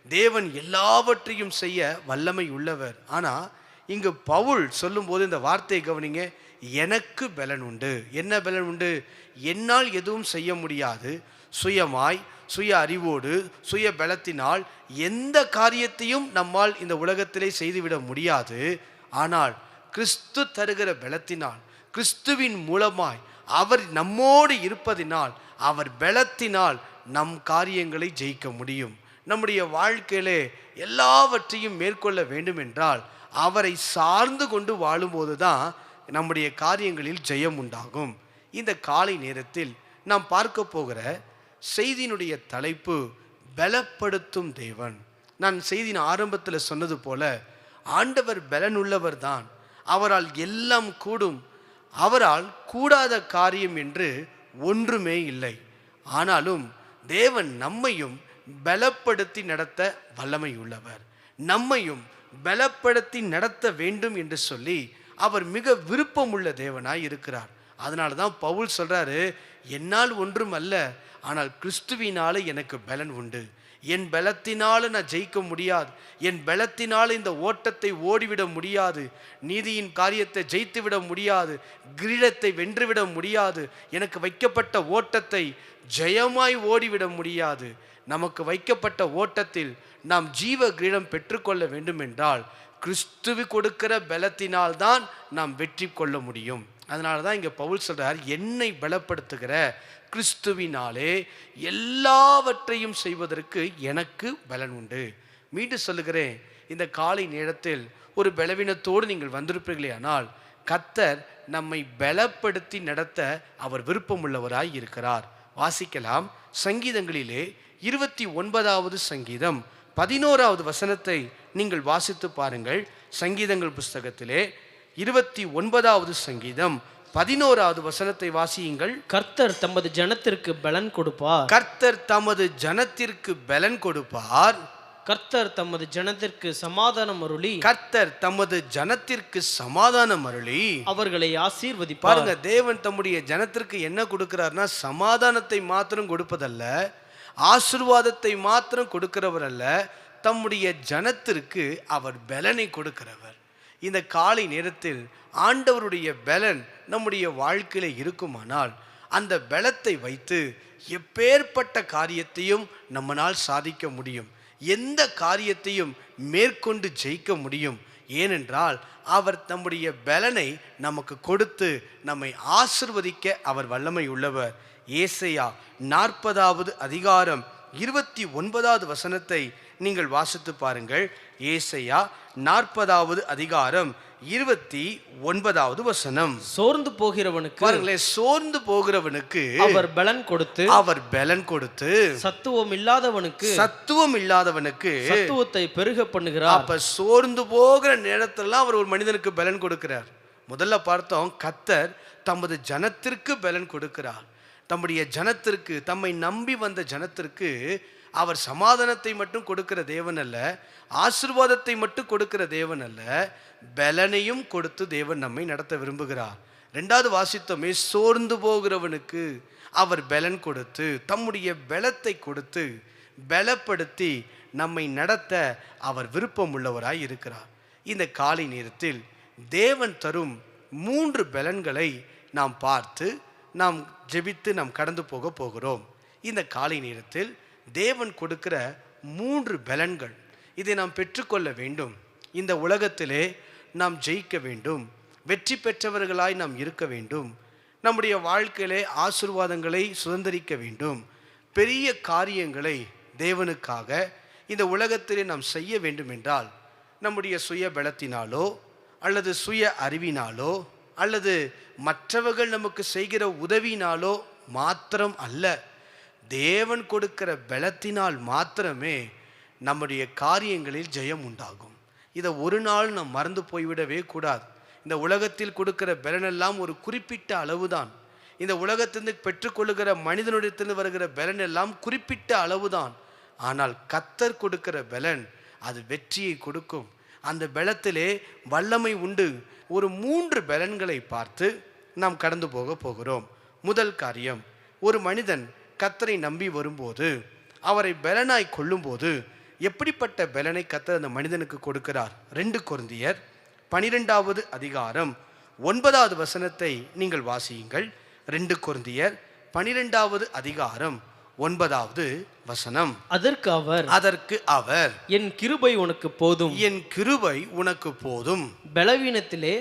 தேவன் எல்லாவற்றையும் செய்ய வல்லமை உள்ளவர். ஆனால் இங்கு பவுல் சொல்லும்போது இந்த வார்த்தையை கவனிங்க, எனக்கு பலன் உண்டு. என்ன பலன் உண்டு? என்னால் எதுவும் செய்ய முடியாது. சுயமாய், சுய அறிவோடு, சுய பலத்தினால் எந்த காரியத்தையும் நம்மால் இந்த உலகத்திலே செய்துவிட முடியாது. ஆனால் கிறிஸ்து தருகிற பலத்தினால், கிறிஸ்துவின் மூலமாய் அவர் நம்மோடு இருப்பதினால், அவர் பலத்தினால் நம் காரியங்களை ஜெயிக்க முடியும். நம்முடைய வாழ்க்கையிலே எல்லாவற்றையும் மேற்கொள்ள வேண்டும் என்றால் அவரை சார்ந்து கொண்டு வாழும்போது தான் நம்முடைய காரியங்களில் ஜெயம் உண்டாகும். இந்த காலை நேரத்தில் நாம் பார்க்க போகிற செய்தியினுடைய தலைப்பு பலப்படுத்தும் தேவன். நான் செய்தியின் ஆரம்பத்தில் சொன்னது போல, ஆண்டவர் பலனுள்ளவர் தான். அவரால் எல்லாம் கூடும். அவரால் கூடாத காரியம் என்று ஒன்றுமே இல்லை. ஆனாலும் தேவன் நம்மையும் பலப்படுத்தி நடத்த வல்லமை உள்ளவர். நம்மையும் பலப்படுத்தி நடத்த வேண்டும் என்று சொல்லி அவர் மிக விருப்பமுள்ள தேவனாய் இருக்கிறார். அதனால தான் பவுல் சொல்றாரு, என்னால் ஒன்றும் அல்ல, ஆனால் கிறிஸ்துவினால எனக்கு பலன் உண்டு. என் பலத்தினால நான் ஜெயிக்க முடியாது. என் பலத்தினால இந்த ஓட்டத்தை ஓடிவிட முடியாது. நீதியின் காரியத்தை ஜெயித்துவிட முடியாது. கிரீடத்தை வென்றுவிட முடியாது. எனக்கு வைக்கப்பட்ட ஓட்டத்தை ஜெயமாய் ஓடிவிட முடியாது. நமக்கு வைக்கப்பட்ட ஓட்டத்தில் நாம் ஜீவ கிரீடம் பெற்றுக்கொள்ள வேண்டும் என்றால் கிறிஸ்துவு கொடுக்கிற பலத்தினால்தான் நாம் வெற்றி கொள்ள முடியும். அதனால தான் இங்கே பவுல் சொல்றார், என்னை பலப்படுத்துகிற கிறிஸ்துவினாலே எல்லாவற்றையும் செய்வதற்கு எனக்கு பலன் உண்டு. மீண்டும் சொல்லுகிறேன், இந்த காலை நேரத்தில் ஒரு பலவீனத்தோடு நீங்கள் வந்திருப்பீர்களே ஆனால் கர்த்தர் நம்மை பலப்படுத்தி நடத்த அவர் விருப்பமுள்ளவராய் இருக்கிறார். வாசிக்கலாம். சங்கீதங்களிலே 29வது சங்கீதம் 11வது வசனத்தை நீங்கள் வாசித்து பாருங்கள். சங்கீதங்கள் புஸ்தகத்திலே 29வது சங்கீதம் 11வது வசனத்தை வாசியுங்கள். கர்த்தர் தமது ஜனத்திற்கு பலன் கொடுப்பார். கர்த்தர் தமது ஜனத்திற்கு பலன் கொடுப்பார். கர்த்தர் தமது ஜனத்திற்கு சமாதானம் அருளி. கர்த்தர் தமது ஜனத்திற்கு சமாதானம் அருளி அவர்களை ஆசீர்வதிப்பார். பாருங்க, தேவன் தம்முடைய ஜனத்திற்கு என்ன கொடுக்கிறார்னா, சமாதானத்தை மாத்திரம் கொடுப்பதல்ல, ஆசீர்வாதத்தை மாத்திரம் கொடுக்கிறவர் அல்ல, தம்முடைய ஜனத்திற்கு அவர் பலனை கொடுக்கிறவர். இந்த காலை நேரத்தில் ஆண்டவருடைய பலன் நம்முடைய வாழ்க்கையில இருக்குமானால் அந்த பலத்தை வைத்து எப்பேற்பட்ட காரியத்தையும் நம்மால் சாதிக்க முடியும். எந்த காரியத்தையும் மேற்கொண்டு ஜெயிக்க முடியும். ஏனென்றால் அவர் தம்முடைய பலனை நமக்கு கொடுத்து நம்மை ஆசிர்வதிக்க அவர் வல்லமை உள்ளவர். ஏசாயா 40வது அதிகாரம் 29வது வசனத்தை நீங்கள் வாசித்து பாருங்கள். ஏசாயா 40வது அதிகாரம் 29வது வசனம். சோர்ந்து போகிறவனுக்கு பாருங்களேன், சோர்ந்து போகிறவனுக்கு அவர் பலன் கொடுத்து அவர் பலன் கொடுத்து சத்துவம் இல்லாதவனுக்கு சத்துவம் இல்லாதவனுக்கு சத்துவத்தை பெருக பண்ணுகிறார். அப்ப சோர்ந்து போகிற நேரத்திலாம் அவர் ஒரு மனிதனுக்கு பலன் கொடுக்கிறார். முதல்ல பார்த்தோம், கர்த்தர் தமது ஜனத்திற்கு பலன் கொடுக்கிறார். தம்முடைய ஜனத்திற்கு, தம்மை நம்பி வந்த ஜனத்திற்கு அவர் சமாதானத்தை மட்டும் கொடுக்கிற தேவன் அல்ல, ஆசீர்வாதத்தை மட்டும் கொடுக்கிற தேவன் அல்ல, பலனையும் கொடுத்து தேவன் நம்மை நடத்த விரும்புகிறார். ரெண்டாவது வாசித்தோமே, சோர்ந்து போகிறவனுக்கு அவர் பலன் கொடுத்து, தம்முடைய பலத்தை கொடுத்து பலப்படுத்தி நம்மை நடத்த அவர் விருப்பம் உள்ளவராய் இருக்கிறார். இந்த காலை நேரத்தில் தேவன் தரும் 3 பலன்களை நாம் பார்த்து நாம் ஜெபித்து நாம் கடந்து போக போகிறோம். இந்த காலை நேரத்தில் தேவன் கொடுக்கிற 3 பலன்கள், இதை நாம் பெற்றுக்கொள்ள வேண்டும். இந்த உலகத்திலே நாம் ஜெயிக்க வேண்டும், வெற்றி பெற்றவர்களாய் நாம் இருக்க வேண்டும், நம்முடைய வாழ்க்கையிலே ஆசீர்வாதங்களை சுதந்திரிக்க வேண்டும், பெரிய காரியங்களை தேவனுக்காக இந்த உலகத்திலே நாம் செய்ய வேண்டும் என்றால் நம்முடைய சுய பலத்தினாலோ அல்லது சுய அறிவினாலோ அல்லது மற்றவர்கள் நமக்கு செய்கிற உதவினாலோ மாத்திரம் அல்ல, தேவன் கொடுக்கிற பலத்தினால் மாத்திரமே நம்முடைய காரியங்களில் ஜெயம் உண்டாகும். இதை ஒரு நாள் நாம் மறந்து போய்விடவே கூடாது. இந்த உலகத்தில் கொடுக்கிற பலனெல்லாம் ஒரு குறிப்பிட்ட அளவுதான். இந்த உலகத்திலிருந்து பெற்றுக்கொள்ளுகிற மனிதனுடையத்திலிருந்து வருகிற பலன் எல்லாம் குறிப்பிட்ட அளவுதான். ஆனால் கர்த்தர் கொடுக்கிற பலன் அது வெற்றியை கொடுக்கும். அந்த பலத்திலே வல்லமை உண்டு. ஒரு 3 பலன்களை பார்த்து நாம் கடந்து போக போகிறோம். முதல் காரியம், ஒரு மனிதன் கர்த்தரை நம்பி வரும்போது, அவரை பலனாய் கொள்ளும்போது எப்படிப்பட்ட பலனை கர்த்தர் அந்த மனிதனுக்கு கொடுக்கிறார்? 2 கொரிந்தியர் 12வது அதிகாரம் 9வது வசனத்தை நீங்கள் வாசியுங்கள். 2 கொரிந்தியர் 12வது அதிகாரம் 9வது வசனம். அதற்கு அவர் என் கிருபை உனக்கு போதும், என் கிருபை உனக்கு போதும், பலவீனத்திலே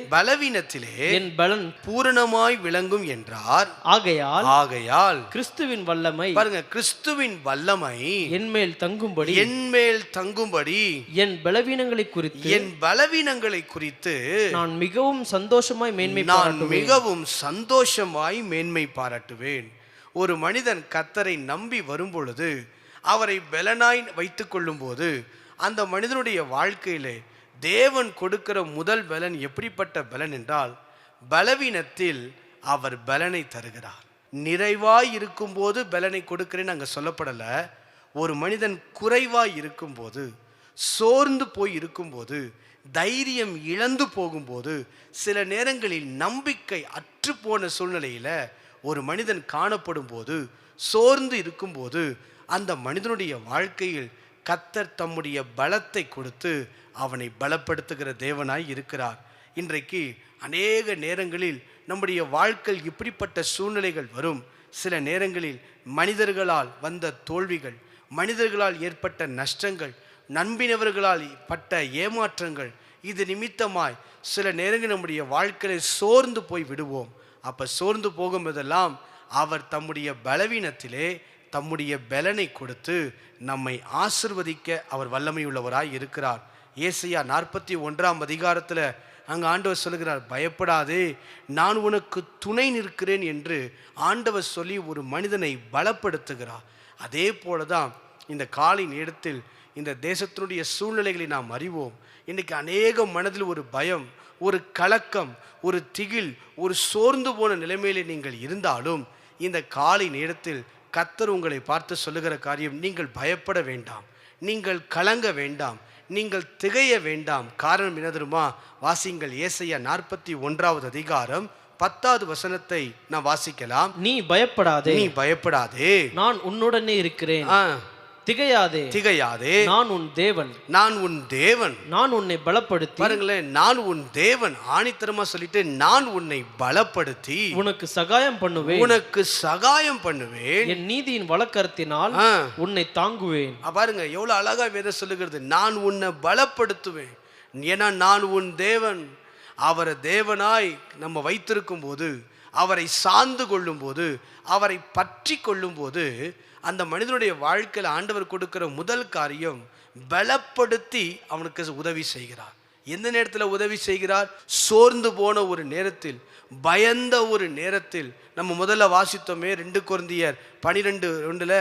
என் பலன் பூரணமாய் விளங்கும் என்றார். ஆகையால் கிறிஸ்துவின் வல்லமை, பாருங்க, கிறிஸ்துவின் வல்லமை என்மேல் தங்கும்படி என் பலவீனங்களை குறித்து நான் மிகவும் சந்தோஷமாய் மேன்மை பாராட்டுவேன். ஒரு மனிதன் கர்த்தரை நம்பி வரும்பொழுது, அவரை பலனாய் வைத்துக் கொள்ளும் போது, அந்த மனிதனுடைய வாழ்க்கையிலே தேவன் கொடுக்கிற முதல் பலன் எப்படிப்பட்ட பலன் என்றால், பலவீனத்தில் அவர் பலனை தருகிறார். நிறைவாய் இருக்கும்போது பலனை கொடுக்கிறேன்னு அங்கே சொல்லப்படலை. ஒரு மனிதன் குறைவாய் இருக்கும்போது, சோர்ந்து போய் இருக்கும்போது, தைரியம் இழந்து போகும்போது, சில நேரங்களில் நம்பிக்கை அற்று போன சூழ்நிலையில் ஒரு மனிதன் காணப்படும் போது, சோர்ந்து இருக்கும்போது, அந்த மனிதனுடைய வாழ்க்கையில் கர்த்தர் தம்முடைய பலத்தை கொடுத்து அவனை பலப்படுத்துகிற தேவனாய் இருக்கிறார். இன்றைக்கு அநேக நேரங்களில் நம்முடைய வாழ்க்கை இப்படிப்பட்ட சூழ்நிலைகள் வரும். சில நேரங்களில் மனிதர்களால் வந்த தோல்விகள், மனிதர்களால் ஏற்பட்ட நஷ்டங்கள், நம்பினவர்களால் பட்ட ஏமாற்றங்கள், இது நிமித்தமாய் சில நேரங்கள் நம்முடைய வாழ்க்கையில் சோர்ந்து போய் விடுவோம். அப்போ சோர்ந்து போகும்போதெல்லாம் அவர் தம்முடைய பலவீனத்திலே தம்முடைய பலனை கொடுத்து நம்மை ஆசிர்வதிக்க அவர் வல்லமை உள்ளவராய் இருக்கிறார். ஏசாயா 41ஆம் அதிகாரத்தில் அங்கே ஆண்டவர் சொல்லுகிறார், பயப்படாதே, நான் உனக்கு துணை நிற்கிறேன் என்று ஆண்டவர் சொல்லி ஒரு மனிதனை பலப்படுத்துகிறார். அதே போல தான் இந்த காலை நேரத்தில் இந்த தேசத்தினுடைய சூழ்நிலைகளை நாம் அறிவோம். இன்றைக்கு அநேக மனதில் ஒரு பயம், ஒரு கலக்கம், ஒரு திகில், ஒரு சோர்ந்து போன நிலைமையிலே நீங்கள் இருந்தாலும், இந்த காலை நேரத்தில் கர்த்தர் உங்களை பார்த்து சொல்லுகிற காரியம், நீங்கள் பயப்பட வேண்டாம், நீங்கள் கலங்க வேண்டாம், நீங்கள் திகைய வேண்டாம். காரணம் என்ன தெரியுமா? வாசிங்கள், ஏசாயா 41வது அதிகாரம் 10வது வசனத்தை நான் வாசிக்கலாம். நீ பயப்படாதே, நான் உன்னுடனே இருக்கிறேன். திகையாதே, நான் உன் தேவன், நான் உன்னை பலப்படுத்தி, பாருங்களேன், நான் உன் தேவன் ஆணித்தரமா சொல்லிட்டு, நான் உன்னை பலப்படுத்தி உனக்கு சகாயம் பண்ணுவேன், என் நீதியின் வலக்கரத்தினால் உன்னை தாங்குவேன். பாருங்க எவ்வளவு அழகா வேதம் சொல்லுகிறது, நான் உன்னை பலப்படுத்துவேன். ஏன்னா நான் உன் தேவன். அவரை தேவனாய் நம்ம வைத்திருக்கும் போது, அவரை சார்ந்து கொள்ளும் போது, அவரை பற்றி கொள்ளும் போது, அந்த மனிதனுடைய வாழ்க்கையில் ஆண்டவர் கொடுக்கிற முதல் காரியம், பலப்படுத்தி அவனுக்கு உதவி செய்கிறார். எந்த நேரத்தில் உதவி செய்கிறார்? சோர்ந்து போன ஒரு நேரத்தில், பயந்த ஒரு நேரத்தில். நம்ம முதல்ல வாசித்தோமே 2 கொரிந்தியர் 12:2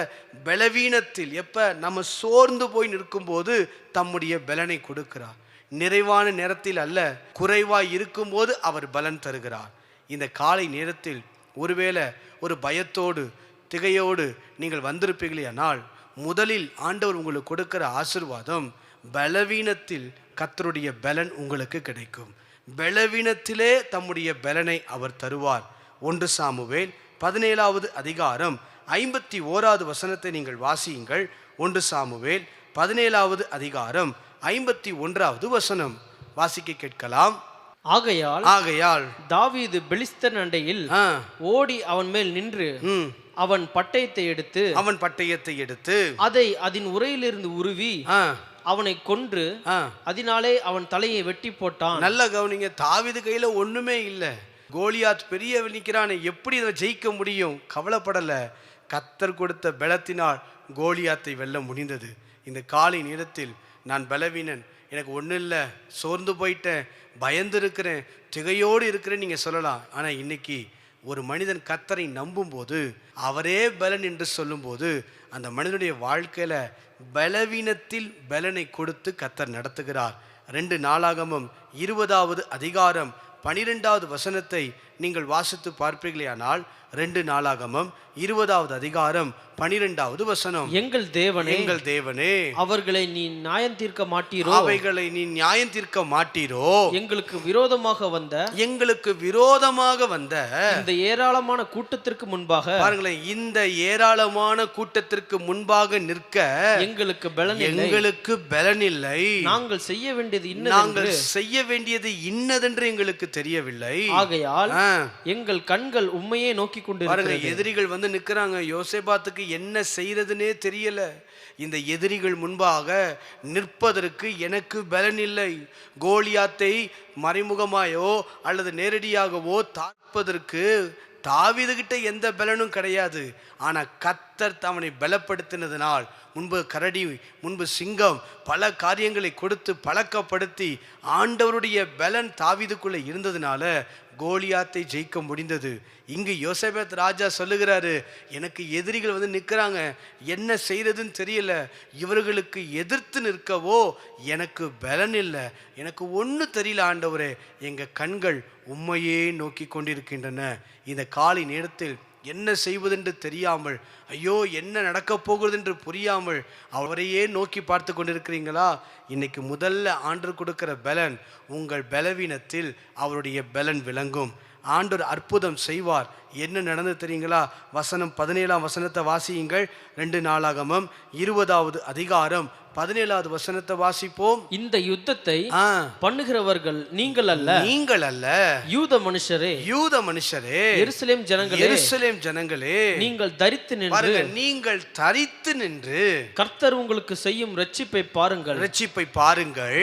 பலவீனத்தில், எப்ப நம்ம சோர்ந்து போய் நிற்கும்போது தம்முடைய பலனை கொடுக்கிறார். நிறைவான நேரத்தில் அல்ல, குறைவாய் இருக்கும்போது அவர் பலன் தருகிறார். இந்த காலை நேரத்தில் ஒருவேளை ஒரு பயத்தோடு திகையோடு நீங்கள் வந்திருப்பீர்களேயானால், முதலில் ஆண்டவர் உங்களுக்கு கொடுக்கிற ஆசீர்வாதம், பலவீனத்தில் கர்த்தருடைய பலன் உங்களுக்கு கிடைக்கும். பலவீனத்திலே தம்முடைய பலனை அவர் தருவார். 1 சாமுவேல் 17வது அதிகாரம் 51வது வசனத்தை நீங்கள் வாசியுங்கள். 1 சாமுவேல் 17வது அதிகாரம் 51வது வசனம் வாசிக்க கேட்கலாம். ஆகையால் தாவீது பெலிஸ்தன் அண்டையில் ஓடி அவன் மேல் நின்று அவன் பட்டயத்தை எடுத்து அதை அதன் உரையிலிருந்து உருவி அவனை கொன்று அதனாலே அவன் தலையை வெட்டி போட்டான். நல்ல கவனிங்க, தாவீது கையில ஒண்ணுமே இல்லை. கோலியாத் பெரிய நிற்கிறானே, எப்படி இதை ஜெயிக்க முடியும்? கவலைப்படல. கர்த்தர் கொடுத்த பலத்தினால் கோலியாத்தை வெல்ல முடிந்தது. இந்த காலை நேரத்தில் நான் பலவீனன், எனக்கு ஒன்றும் இல்லை, சோர்ந்து போயிட்டேன், பயந்து இருக்கிறேன், திகையோடு இருக்கிறேன் நீங்கள் சொல்லலாம். ஆனால் இன்னைக்கு ஒரு மனிதன் கர்த்தரை நம்பும்போது, அவரே பலன் என்று சொல்லும்போது, அந்த மனிதனுடைய வாழ்க்கையில் பலவீனத்தில் பலனை கொடுத்து கர்த்தர் நடத்துகிறார். 2 நாளாகமம் 20வது அதிகாரம் 12வது வசனத்தை நீங்கள் வாசித்து பார்ப்பீர்களேயானால், 2 நாளாகமம் 20வது அதிகாரம் 12வது வசனம். எங்கள் தேவனே அவர்களை நீ நியாயம் தீர்க்க மாட்டீரோ எங்களுக்கு விரோதமாக வந்த இந்த ஏராளமான கூட்டத்திற்கு முன்பாக, பாருங்களேன், இந்த ஏராளமான கூட்டத்திற்கு முன்பாக நிற்க எங்களுக்கு பலன் இல்லை. நாங்கள் செய்ய வேண்டியது இன்னதென்று எங்களுக்கு தெரியவில்லை. ஆகையால் எங்கள் கண்கள் உம்மையே நோக்கி கொண்டு பாருங்க, எதிரிகள் வந்து நிற்கிறாங்க. யோசேபாத்துக்கு என்ன செய்யறதுனே தெரியல. இந்த எதிரிகள் முன்பாக நிற்பதற்கு எனக்கு பலன் இல்லை. கோலியாத்தை மறைமுகமாயோ அல்லது நேரடியாகவோ தாக்குவதற்கு தாவீது கிட்ட எந்த பலனும் கிடையாது. ஆனா கர்த்தர் அவனை பலப்படுத்தினதினால், முன்பு கரடி, முன்பு சிங்கம், பல காரியங்களை கொடுத்து பழக்கப்படுத்தி ஆண்டவருடைய பலன் தாவீதுக்குள்ள இருந்ததுனால கோலியாத்தை ஜெயிக்க முடிந்தது. இங்கு யோசேபாத் ராஜா சொல்லுகிறாரு, எனக்கு எதிரிகள் வந்து நிற்கிறாங்க, என்ன செய்யறதுன்னு தெரியல, இவர்களுக்கு எதிர்த்து நிற்கவோ எனக்கு பலன் இல்லை, எனக்கு ஒன்றும் தெரியல ஆண்டவரே, எங்கள் கண்கள் உம்மையே நோக்கி கொண்டிருக்கின்றன. இந்த காலை நேரத்தில் என்ன செய்வதென்று தெரியாமல், ஐயோ என்ன நடக்கப் போகிறது என்று புரியாமல் அவரையே நோக்கி பார்த்து கொண்டிருக்கிறீங்களா? இன்னைக்கு முதல்ல ஆண்டவர் கொடுக்கிற பலன், உங்கள் பலவீனத்தில் அவருடைய பலன் விளங்கும். ஆண்டவர் அற்புதம் செய்வார். என்ன நடந்து தெரியுங்களா? வசனம் 17ஆம் வசனத்தை வாசியுங்கள். 2 நாளாகமம் 20வது அதிகாரம் 17வது வசனத்தை வாசிப்போம். இந்த யுத்தத்தை பண்ணுகிறவர்கள் நீங்கள் அல்ல, யூத மனுஷரே, எருசலேம் ஜனங்களே, நீங்கள் தரித்து நின்று கர்த்தர் உங்களுக்கு செய்யும் ரட்சிப்பை பாருங்கள்.